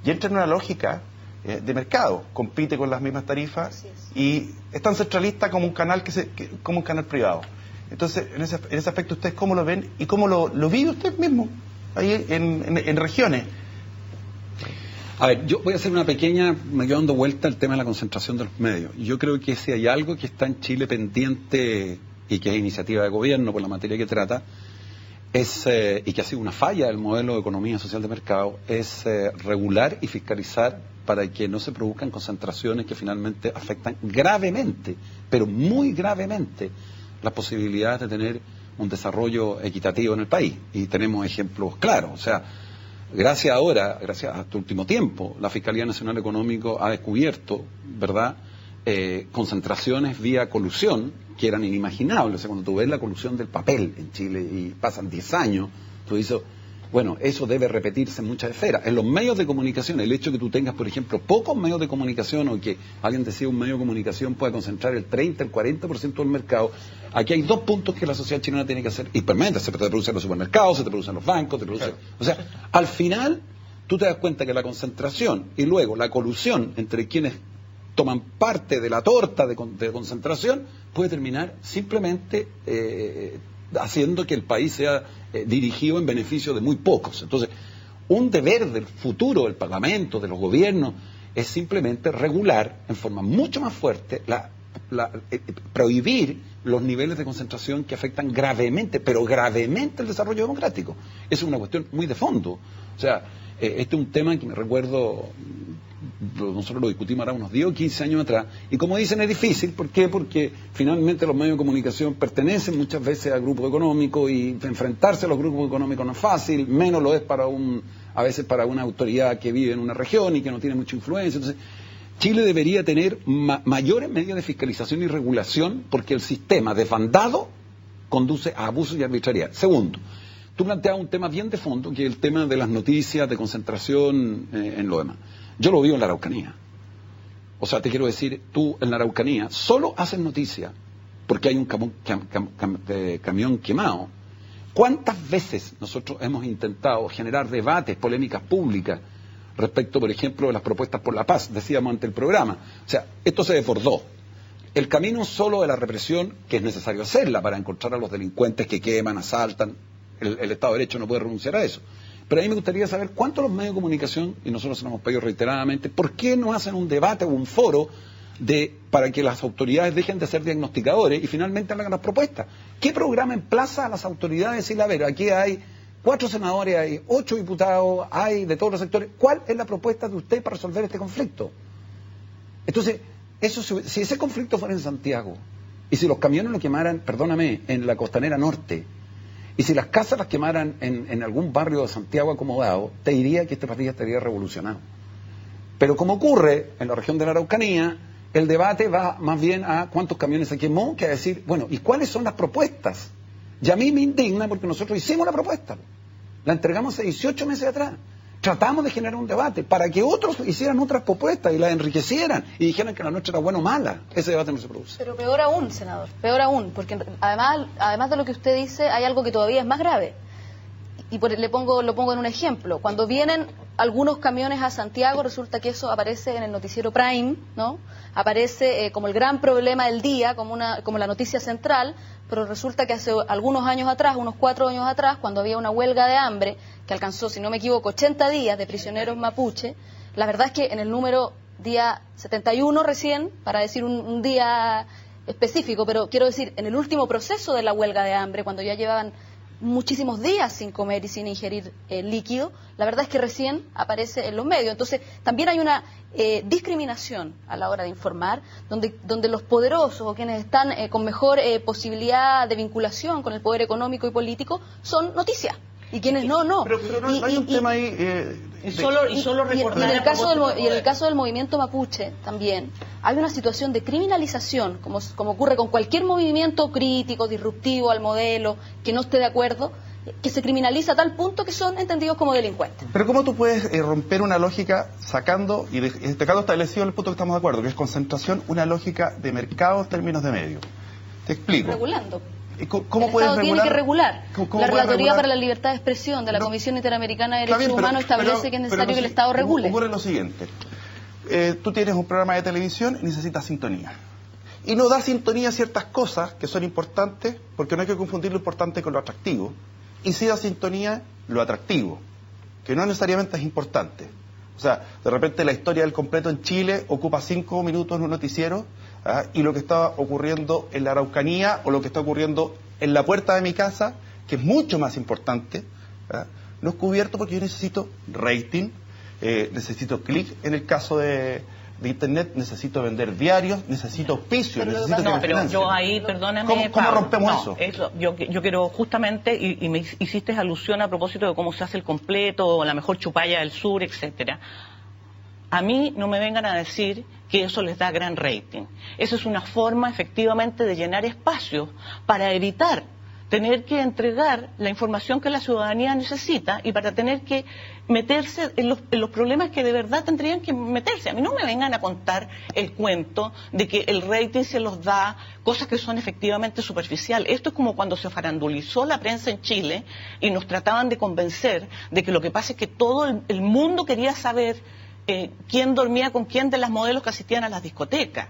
Y entra en una lógica de mercado, compite con las mismas tarifas y es tan centralista como un canal como un canal privado. Entonces, en ese aspecto, ¿ustedes cómo lo ven y cómo lo vive usted mismo ahí en regiones? A ver, yo voy a hacer una pequeña, me quedo dando vuelta al tema de la concentración de los medios. Yo creo que si hay algo que está en Chile pendiente y que es iniciativa de gobierno por la materia que trata, y que ha sido una falla del modelo de economía social de mercado, es regular y fiscalizar para que no se produzcan concentraciones que finalmente afectan gravemente, pero muy gravemente, las posibilidades de tener un desarrollo equitativo en el país. Y tenemos ejemplos claros. O sea, gracias a este último tiempo, la Fiscalía Nacional Económico ha descubierto, ¿verdad?, concentraciones vía colusión que eran inimaginables. O sea, cuando tú ves la colusión del papel en Chile y pasan 10 años, tú dices, bueno, eso debe repetirse en muchas esferas. En los medios de comunicación, el hecho que tú tengas, por ejemplo, pocos medios de comunicación, o que alguien decía un medio de comunicación pueda concentrar el 30, el 40% del mercado, aquí hay dos puntos que la sociedad chilena tiene que hacer, y permanente: se te producen los supermercados, se te producen los bancos, o sea, al final, tú te das cuenta que la concentración y luego la colusión entre quienes toman parte de la torta de concentración puede terminar simplemente haciendo que el país sea dirigido en beneficio de muy pocos. Entonces, un deber del futuro del Parlamento, de los gobiernos, es simplemente regular en forma mucho más fuerte, prohibir los niveles de concentración que afectan gravemente, pero gravemente, el desarrollo democrático. Es una cuestión muy de fondo. O sea, este es un tema que me recuerdo, nosotros lo discutimos ahora unos 10 o 15 años atrás, y como dicen, es difícil. ¿Por qué? Porque finalmente los medios de comunicación pertenecen muchas veces a grupos económicos, y enfrentarse a los grupos económicos no es fácil, menos lo es a veces para una autoridad que vive en una región y que no tiene mucha influencia. Entonces, Chile debería tener mayores medios de fiscalización y regulación, porque el sistema desbandado conduce a abusos y arbitrariedad. Segundo, tú planteabas un tema bien de fondo, que es el tema de las noticias, de concentración en lo demás. Yo lo vivo en la Araucanía. O sea, te quiero decir, tú en la Araucanía solo haces noticia porque hay un camión quemado. ¿Cuántas veces nosotros hemos intentado generar debates, polémicas públicas respecto, por ejemplo, de las propuestas por la paz? Decíamos ante el programa. O sea, esto se desbordó. El camino solo de la represión, que es necesario hacerla para encontrar a los delincuentes que queman, asaltan, el Estado de Derecho no puede renunciar a eso. Pero a mí me gustaría saber cuántos los medios de comunicación, y nosotros se lo hemos pedido reiteradamente, ¿por qué no hacen un debate o un foro para que las autoridades dejen de ser diagnosticadores y finalmente hagan las propuestas? ¿Qué programa emplaza a las autoridades? Decirle, a ver, aquí hay 4 senadores, hay 8 diputados, hay de todos los sectores. ¿Cuál es la propuesta de usted para resolver este conflicto? Entonces, si ese conflicto fuera en Santiago, y si los camiones lo quemaran, perdóname, en la Costanera Norte, y si las casas las quemaran en algún barrio de Santiago acomodado, te diría que este país estaría revolucionado. Pero como ocurre en la región de la Araucanía, el debate va más bien a cuántos camiones se quemó, que a decir, bueno, ¿y cuáles son las propuestas? Y a mí me indigna porque nosotros hicimos la propuesta. La entregamos hace 18 meses atrás. Tratamos de generar un debate para que otros hicieran otras propuestas y las enriquecieran y dijeran que la nuestra era buena o mala. Ese debate no se produce. Pero peor aún, senador, peor aún, porque además de lo que usted dice, hay algo que todavía es más grave. Y lo pongo en un ejemplo. Cuando vienen algunos camiones a Santiago, resulta que eso aparece en el noticiero Prime, ¿no? Aparece como el gran problema del día, como la noticia central, pero resulta que hace algunos años atrás, unos 4 años atrás, cuando había una huelga de hambre que alcanzó, si no me equivoco, 80 días de prisioneros mapuche, la verdad es que en el número día 71 recién, para decir un día específico, pero quiero decir, en el último proceso de la huelga de hambre, cuando ya llevaban muchísimos días sin comer y sin ingerir líquido, la verdad es que recién aparece en los medios. Entonces, también hay una discriminación a la hora de informar, donde los poderosos o quienes están con mejor posibilidad de vinculación con el poder económico y político son noticias. Y quienes no. Pero no hay un tema ahí... solo recordar... Y en el caso del movimiento mapuche también hay una situación de criminalización, como ocurre con cualquier movimiento crítico, disruptivo al modelo, que no esté de acuerdo, que se criminaliza a tal punto que son entendidos como delincuentes. Pero ¿cómo tú puedes romper una lógica sacando, y destacando establecido el punto que estamos de acuerdo, que es concentración, una lógica de mercado en términos de medios? Te explico. Regulando. ¿Cómo puedes regular? Tiene que regular. ¿Cómo la Relatoría regular? para la Libertad de Expresión de la Comisión Interamericana de Derechos Humanos establece que es necesario que el Estado regule. Ocurre lo siguiente. tú tienes un programa de televisión y necesitas sintonía. Y no da sintonía a ciertas cosas que son importantes, porque no hay que confundir lo importante con lo atractivo. Y sí da sintonía lo atractivo, que no necesariamente es importante. O sea, de repente la historia del completo en Chile ocupa 5 minutos en un noticiero, y lo que está ocurriendo en la Araucanía o lo que está ocurriendo en la puerta de mi casa, que es mucho más importante, no es cubierto porque yo necesito rating, necesito clic en el caso de Internet, necesito vender diarios, necesito auspicio, necesito que me pero financien. yo ahí, perdóname, ¿Cómo rompemos eso? Yo quiero justamente, y me hiciste alusión a propósito de cómo se hace el completo, o la mejor chupalla del sur, etcétera. A mí no me vengan a decir que eso les da gran rating. Eso es una forma efectivamente de llenar espacios para evitar tener que entregar la información que la ciudadanía necesita y para tener que meterse en los problemas que de verdad tendrían que meterse. A mí no me vengan a contar el cuento de que el rating se los da cosas que son efectivamente superficiales. Esto es como cuando se farandulizó la prensa en Chile y nos trataban de convencer de que lo que pasa es que todo el mundo quería saber quién dormía con quién de las modelos que asistían a las discotecas.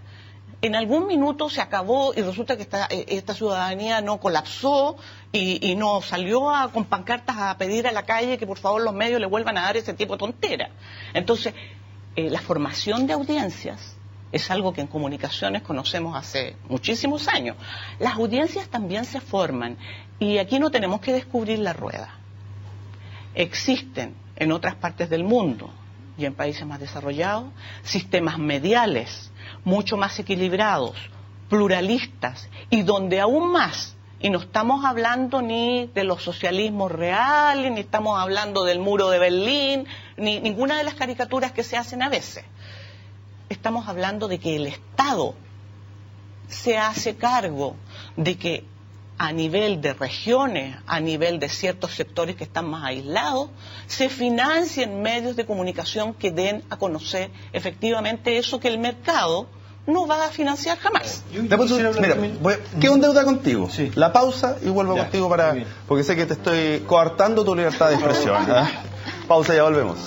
En algún minuto se acabó y resulta que esta ciudadanía no colapsó y no salió con pancartas a pedir a la calle que por favor los medios le vuelvan a dar ese tipo de tontera. Entonces, la formación de audiencias es algo que en comunicaciones conocemos hace muchísimos años. Las audiencias también se forman y aquí no tenemos que descubrir la rueda. Existen en otras partes del mundo y en países más desarrollados sistemas mediales mucho más equilibrados, pluralistas, y donde aún más, y no estamos hablando ni de los socialismos reales, ni estamos hablando del muro de Berlín, ni ninguna de las caricaturas que se hacen a veces. Estamos hablando de que el Estado se hace cargo de que a nivel de regiones, a nivel de ciertos sectores que están más aislados, se financien medios de comunicación que den a conocer efectivamente eso que el mercado no va a financiar jamás. Mira, quedo en deuda contigo. Sí. La pausa y vuelvo contigo porque sé que te estoy coartando tu libertad de expresión. Pausa, ya volvemos.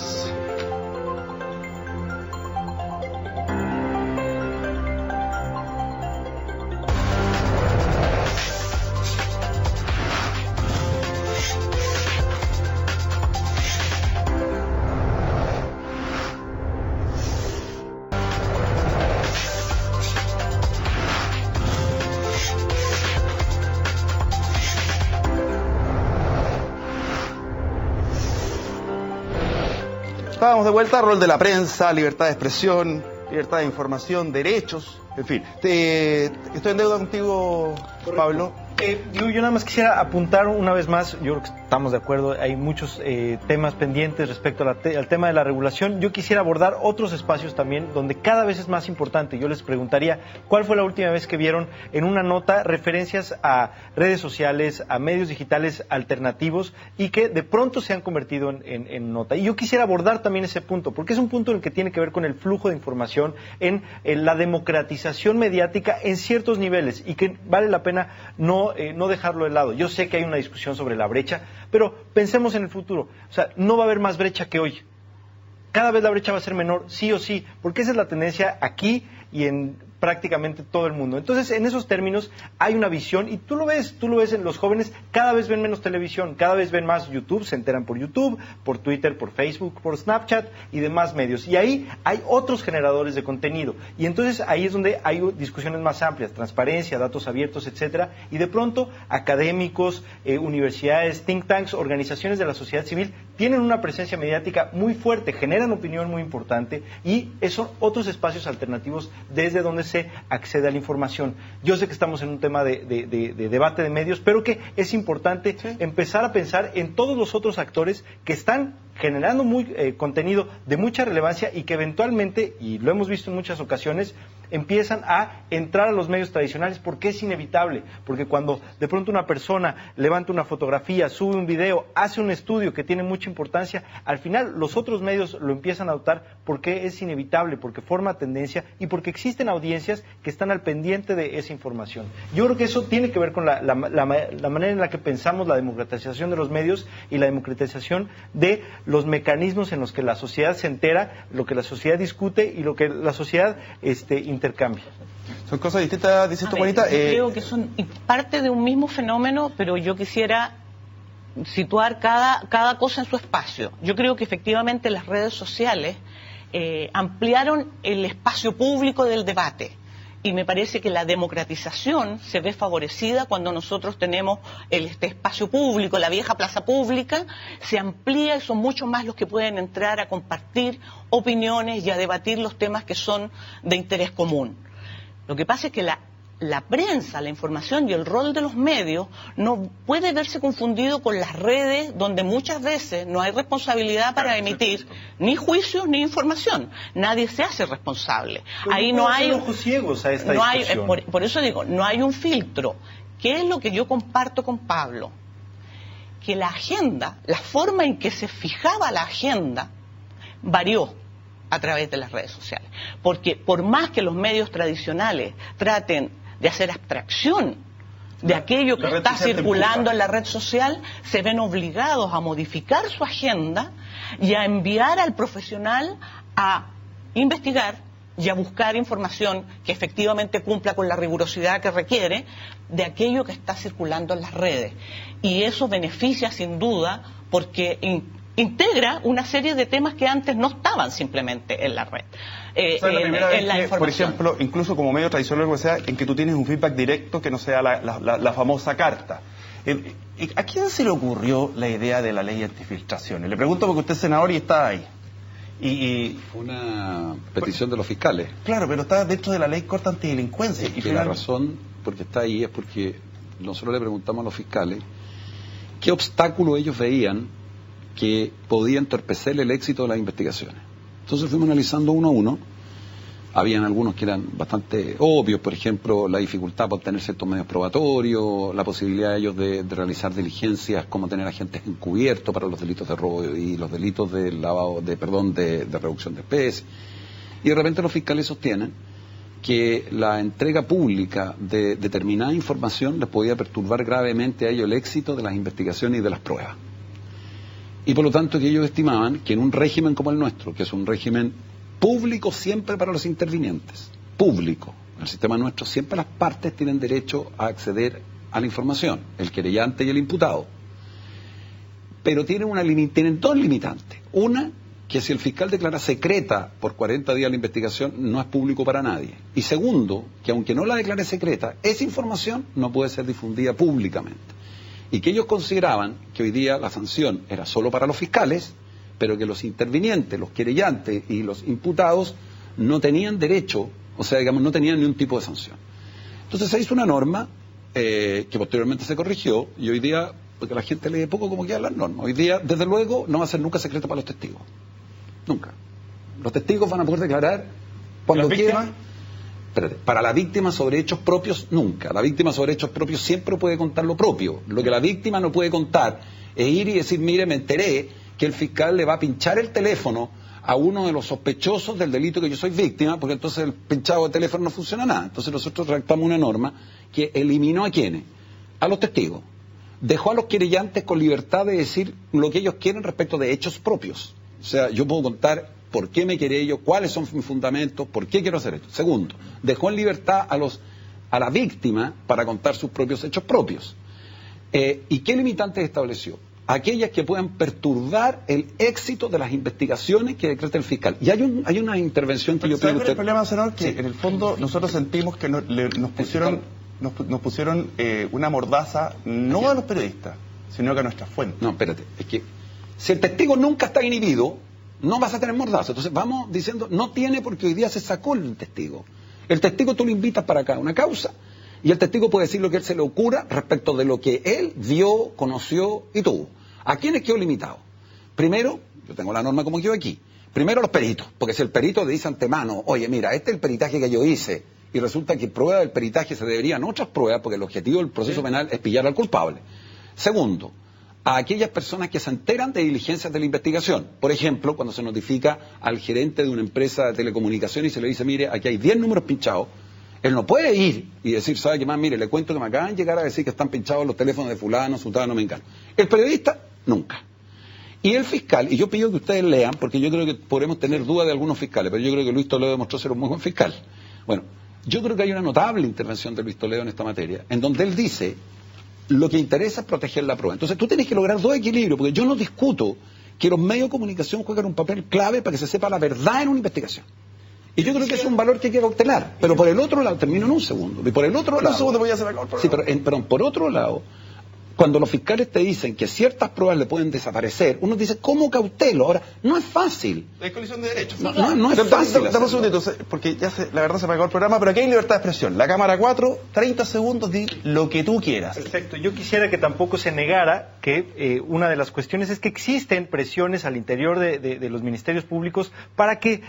Estábamos de vuelta, rol de la prensa, libertad de expresión, libertad de información, derechos, en fin. Estoy en deuda contigo, Pablo. Yo nada más quisiera apuntar una vez más, yo creo que estamos de acuerdo, hay muchos temas pendientes respecto al tema de la regulación. Yo quisiera abordar otros espacios también donde cada vez es más importante. Yo les preguntaría, ¿cuál fue la última vez que vieron en una nota referencias a redes sociales, a medios digitales alternativos y que de pronto se han convertido en nota? Y yo quisiera abordar también ese punto, porque es un punto en el que tiene que ver con el flujo de información, en la democratización mediática en ciertos niveles y que vale la pena no dejarlo de lado. Yo sé que hay una discusión sobre la brecha, pero pensemos en el futuro. O sea, no va a haber más brecha que hoy. Cada vez la brecha va a ser menor, sí o sí, porque esa es la tendencia aquí y en prácticamente todo el mundo. Entonces, en esos términos hay una visión y tú lo ves en los jóvenes, cada vez ven menos televisión, cada vez ven más YouTube, se enteran por YouTube, por Twitter, por Facebook, por Snapchat y demás medios. Y ahí hay otros generadores de contenido. Y entonces ahí es donde hay discusiones más amplias, transparencia, datos abiertos, etcétera. Y de pronto académicos, universidades, think tanks, organizaciones de la sociedad civil tienen una presencia mediática muy fuerte, generan opinión muy importante y son otros espacios alternativos desde donde se accede a la información. Yo sé que estamos en un tema de debate de medios, pero que es importante empezar a pensar en todos los otros actores que están generando contenido de mucha relevancia y que eventualmente, y lo hemos visto en muchas ocasiones, empiezan a entrar a los medios tradicionales porque es inevitable, porque cuando de pronto una persona levanta una fotografía, sube un video, hace un estudio que tiene mucha importancia, al final los otros medios lo empiezan a adoptar porque es inevitable, porque forma tendencia y porque existen audiencias que están al pendiente de esa información. Yo creo que eso tiene que ver con la manera en la que pensamos la democratización de los medios y la democratización de los mecanismos en los que la sociedad se entera, lo que la sociedad discute y lo que la sociedad intercambia. Son cosas distintas, dice tu Juanita. Creo que son parte de un mismo fenómeno, pero yo quisiera situar cada cosa en su espacio. Yo creo que efectivamente las redes sociales ampliaron el espacio público del debate. Y me parece que la democratización se ve favorecida cuando nosotros tenemos este espacio público, la vieja plaza pública, se amplía y son muchos más los que pueden entrar a compartir opiniones y a debatir los temas que son de interés común. Lo que pasa es que la prensa, la información y el rol de los medios no puede verse confundido con las redes, donde muchas veces no hay responsabilidad para emitir ni juicios ni información. Nadie se hace responsable. Pero ahí no hay ojos ciegos a esta no hay, discusión. por eso digo, no hay un filtro. ¿Qué es lo que yo comparto con Pablo? Que la agenda, la forma en que se fijaba la agenda, varió a través de las redes sociales. Porque por más que los medios tradicionales traten de hacer abstracción de aquello que está circulando en la red social, se ven obligados a modificar su agenda y a enviar al profesional a investigar y a buscar información que efectivamente cumpla con la rigurosidad que requiere de aquello que está circulando en las redes. Y eso beneficia sin duda porque integra una serie de temas que antes no estaban simplemente en la red. Es la primera vez que, por ejemplo, incluso como medio tradicional o sea, en que tú tienes un feedback directo que no sea la famosa carta. ¿A quién se le ocurrió la idea de la ley antifiltraciones? Le pregunto porque usted es senador y está ahí. Fue una petición de los fiscales. Claro, pero está dentro de la ley corta antidelincuencia. Y la razón porque está ahí es porque nosotros le preguntamos a los fiscales qué obstáculo ellos veían que podía entorpecer el éxito de las investigaciones. Entonces fuimos analizando uno a uno. Habían algunos que eran bastante obvios, por ejemplo, la dificultad para obtener ciertos medios probatorios, la posibilidad de ellos de realizar diligencias como tener agentes encubiertos para los delitos de robo y los delitos de lavado, de reducción de especies. Y de repente los fiscales sostienen que la entrega pública de determinada información les podía perturbar gravemente a ellos el éxito de las investigaciones y de las pruebas. Y por lo tanto que ellos estimaban que en un régimen como el nuestro, que es un régimen público siempre para los intervinientes, público, en el sistema nuestro siempre las partes tienen derecho a acceder a la información, el querellante y el imputado. Pero tienen dos limitantes. Una, que si el fiscal declara secreta por 40 días la investigación, no es público para nadie. Y segundo, que aunque no la declare secreta, esa información no puede ser difundida públicamente. Y que ellos consideraban que hoy día la sanción era solo para los fiscales, pero que los intervinientes, los querellantes y los imputados no tenían derecho, o sea, digamos, no tenían ni un tipo de sanción. Entonces se hizo una norma que posteriormente se corrigió y hoy día, porque la gente lee poco como quedan las normas, hoy día, desde luego, no va a ser nunca secreto para los testigos. Nunca. Los testigos van a poder declarar cuando quieran. Para la víctima sobre hechos propios, nunca. La víctima sobre hechos propios siempre puede contar lo propio. Lo que la víctima no puede contar es ir y decir, mire, me enteré que el fiscal le va a pinchar el teléfono a uno de los sospechosos del delito que yo soy víctima, porque entonces el pinchado de teléfono no funciona nada. Entonces nosotros redactamos una norma que eliminó a ¿quiénes? A los testigos. Dejó a los querellantes con libertad de decir lo que ellos quieren respecto de hechos propios. O sea, yo puedo contar por qué me querello, cuáles son mis fundamentos, por qué quiero hacer esto. Segundo, dejó en libertad a la víctima para contar sus propios hechos propios. ¿Y qué limitantes estableció? Aquellas que puedan perturbar el éxito de las investigaciones que decreta el fiscal. Y hay una intervención que yo creo que usted... El problema, senador, que en el fondo nosotros sentimos que nos pusieron una mordaza no a los periodistas, sino que a nuestras fuentes. No, espérate, es que si el testigo nunca está inhibido, no vas a tener mordaza. Entonces vamos diciendo, no tiene porque hoy día se sacó el testigo. El testigo tú lo invitas para acá, una causa, y el testigo puede decir lo que él se le ocurra respecto de lo que él vio, conoció y tuvo. ¿A quiénes quedó limitado? Primero, yo tengo la norma como quedó aquí, Primero los peritos, porque si el perito dice antemano, oye, mira, este es el peritaje que yo hice, y resulta que prueba del peritaje se deberían otras pruebas, porque el objetivo del proceso penal es pillar al culpable. Segundo, a aquellas personas que se enteran de diligencias de la investigación. Por ejemplo, cuando se notifica al gerente de una empresa de telecomunicaciones y se le dice, mire, aquí hay 10 números pinchados, él no puede ir y decir, ¿sabe qué más? Mire, le cuento que me acaban de llegar a decir que están pinchados los teléfonos de fulano, sutano, mengano. El periodista, nunca. Y el fiscal, y yo pido que ustedes lean, porque yo creo que podremos tener dudas de algunos fiscales, pero yo creo que Luis Toledo demostró ser un muy buen fiscal. Bueno, yo creo que hay una notable intervención de Luis Toledo en esta materia, en donde él dice, lo que interesa es proteger la prueba. Entonces tú tienes que lograr dos equilibrios, porque yo no discuto que los medios de comunicación juegan un papel clave para que se sepa la verdad en una investigación. Y yo creo que es un valor que hay que cautelar. Pero por el otro lado, termino en un segundo, y por el otro lado... Un segundo, voy a hacer el sí, pero por otro lado... Cuando los fiscales te dicen que ciertas pruebas le pueden desaparecer, uno dice, ¿cómo cautelo? Ahora, no es fácil. Es colisión de derechos. No es fácil. Dame un segundito, porque la verdad se me acabó el programa, pero aquí hay libertad de expresión. La Cámara 4, 30 segundos, di lo que tú quieras. Perfecto. Yo quisiera que tampoco se negara que una de las cuestiones es que existen presiones al interior de los ministerios públicos para que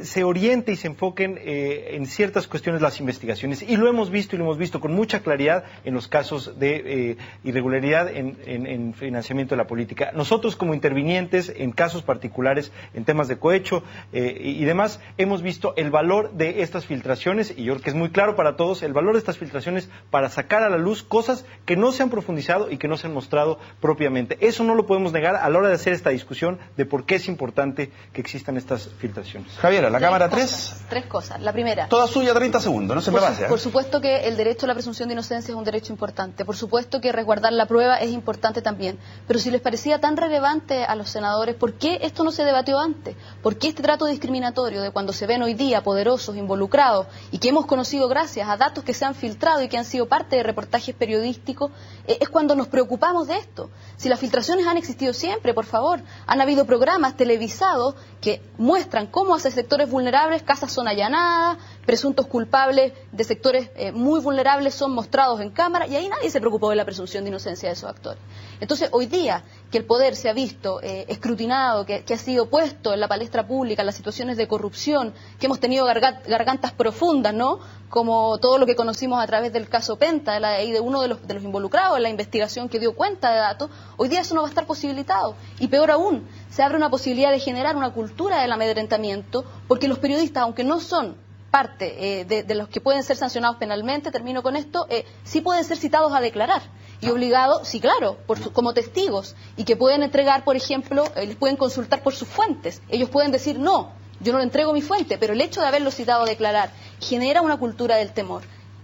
se oriente y se enfoquen en ciertas cuestiones las investigaciones. Y lo hemos visto con mucha claridad en los casos de irregularidad en financiamiento de la política. Nosotros como intervinientes en casos particulares, en temas de cohecho y demás, hemos visto el valor de estas filtraciones, y yo creo que es muy claro para todos, el valor de estas filtraciones para sacar a la luz cosas que no se han profundizado y que no se han mostrado propiamente. Eso no lo podemos negar a la hora de hacer esta discusión de por qué es importante que existan estas filtraciones. Javiera, la Cámara 3. Tres cosas. La primera. Toda suya, 30 segundos, no se me pase. Por supuesto que el derecho a la presunción de inocencia es un derecho importante. Por supuesto que resguardar la prueba es importante también. Pero si les parecía tan relevante a los senadores, ¿por qué esto no se debatió antes? ¿Por qué este trato discriminatorio de cuando se ven hoy día poderosos involucrados y que hemos conocido gracias a datos que se han filtrado y que han sido parte de reportajes periodísticos, es cuando nos preocupamos de esto? Si las filtraciones han existido siempre, por favor, han habido programas televisados que muestran cómo hacia sectores vulnerables casas son allanadas, presuntos culpables de sectores muy vulnerables son mostrados en cámara, y ahí nadie se preocupó de la presunción de inocencia de esos actores. Entonces, hoy día que el poder se ha visto escrutinado, que ha sido puesto en la palestra pública, las situaciones de corrupción, que hemos tenido gargantas profundas, ¿no? Como todo lo que conocimos a través del caso Penta, de uno de los involucrados en la investigación que dio cuenta de datos, hoy día eso no va a estar posibilitado. Y peor aún, se abre una posibilidad de generar una cultura del amedrentamiento, porque los periodistas, aunque no son parte de los que pueden ser sancionados penalmente, termino con esto, sí pueden ser citados a declarar y obligados, sí claro, como testigos, y que pueden entregar, por ejemplo, les pueden consultar por sus fuentes. Ellos pueden decir, no, yo no le entrego mi fuente, pero el hecho de haberlo citado a declarar genera una cultura del temor.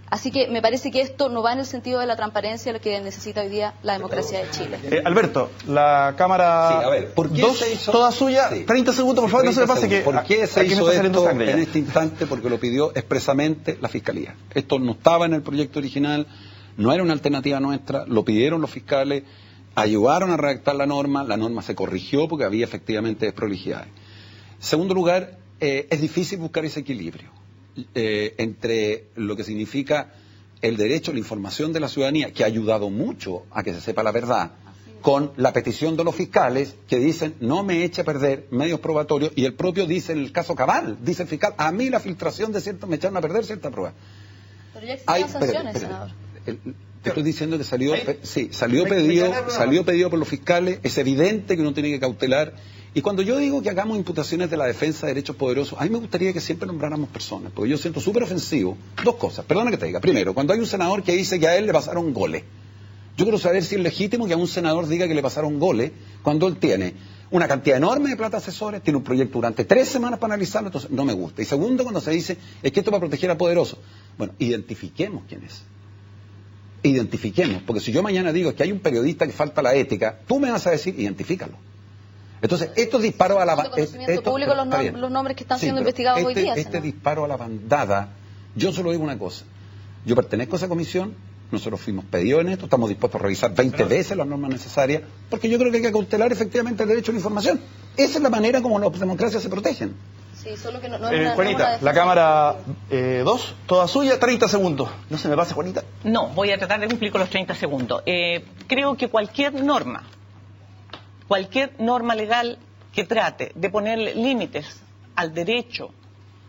Así que me parece que esto no va en el sentido de la transparencia, lo que necesita hoy día la democracia de Chile. Alberto, la Cámara sí, a ver, ¿por qué 2, se hizo? Toda suya, Sí. 30 segundos, por favor, no se le pase que... ¿Por qué se hizo esto sangre en este instante? Porque lo pidió expresamente la Fiscalía. Esto no estaba en el proyecto original, no era una alternativa nuestra, lo pidieron los fiscales, ayudaron a redactar la norma se corrigió porque había efectivamente desprolijidades. Segundo lugar, es difícil buscar ese equilibrio entre lo que significa el derecho a la información de la ciudadanía, que ha ayudado mucho a que se sepa la verdad, con la petición de los fiscales que dicen no me eche a perder medios probatorios, y el propio dice en el caso Cabal, dice el fiscal, a mí la filtración de cierto me echaron a perder cierta prueba. Pero ya existían sanciones, senador. Te estoy diciendo que salió pedido por los fiscales, es evidente que uno tiene que cautelar. Y cuando yo digo que hagamos imputaciones de la defensa de derechos poderosos, a mí me gustaría que siempre nombráramos personas, porque yo siento súper ofensivo dos cosas. Perdona que te diga. Primero, cuando hay un senador que dice que a él le pasaron goles. Yo quiero saber si es legítimo que a un senador diga que le pasaron goles cuando él tiene una cantidad enorme de plata asesores, tiene un proyecto durante 3 semanas para analizarlo, entonces no me gusta. Y segundo, cuando se dice, es que esto va a proteger a poderosos. Bueno, identifiquemos quién es. Identifiquemos, porque si yo mañana digo que hay un periodista que falta la ética, tú me vas a decir, identifícalo. Entonces, estos disparos a la bandada... los nombres que están siendo investigados hoy día. Este disparo a la bandada, yo solo digo una cosa. Yo pertenezco a esa comisión, nosotros fuimos pedidos en esto, estamos dispuestos a revisar 20 veces las normas necesarias, porque yo creo que hay que cautelar efectivamente el derecho a la información. Esa es la manera como las democracias se protegen. Sí, solo que no es Juanita, la Cámara 2, toda suya, 30 segundos. No se me pase, Juanita. No, voy a tratar de cumplir con los 30 segundos. Creo que cualquier norma legal que trate de poner límites al derecho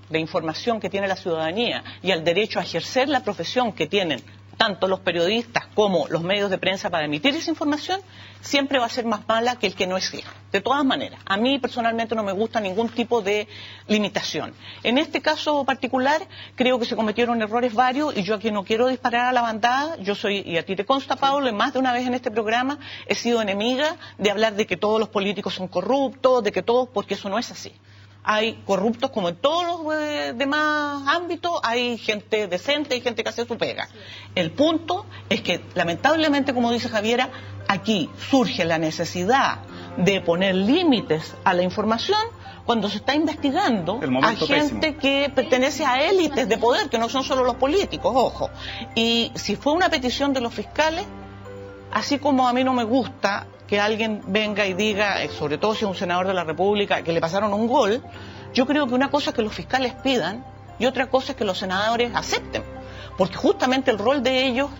de información que tiene la ciudadanía y al derecho a ejercer la profesión que tienen tanto los periodistas como los medios de prensa para emitir esa información, siempre va a ser más mala que el que no exija. De todas maneras, a mí personalmente no me gusta ningún tipo de limitación. En este caso particular, creo que se cometieron errores varios y yo aquí no quiero disparar a la bandada. Yo soy, y a ti te consta, Pablo, y más de una vez en este programa he sido enemiga de hablar de que todos los políticos son corruptos, de que todos, porque eso no es así. Hay corruptos como en todos los demás ámbitos, hay gente decente y gente que hace su pega. El punto es que, lamentablemente, como dice Javiera, aquí surge la necesidad de poner límites a la información cuando se está investigando a gente que pertenece a élites de poder, que no son solo los políticos, ojo. Y si fue una petición de los fiscales, así como a mí no me gusta que alguien venga y diga, sobre todo si es un senador de la República, que le pasaron un gol, yo creo que una cosa es que los fiscales pidan y otra cosa es que los senadores acepten, porque justamente el rol de ellos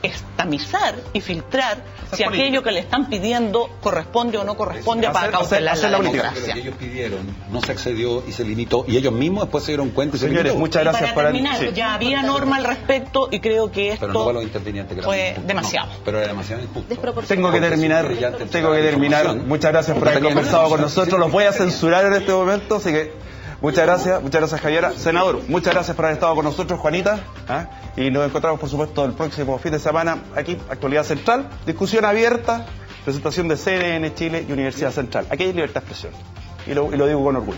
es tamizar y filtrar si aquello que le están pidiendo corresponde o no corresponde para cautelar la democracia. Lo que ellos pidieron no se excedió y se limitó, y ellos mismos después se dieron cuenta y se limitó. Muchas gracias para terminar, ya había norma al respecto y creo que esto fue demasiado. Pero era demasiado injusto. Tengo que terminar. Muchas gracias por haber conversado con nosotros. Los voy a censurar en este momento, así que muchas gracias Javiera. Senador, muchas gracias por haber estado con nosotros, Juanita. Y nos encontramos, por supuesto, el próximo fin de semana aquí, Actualidad Central, discusión abierta, presentación de CNN Chile y Universidad Central. Aquí hay libertad de expresión y lo digo con orgullo.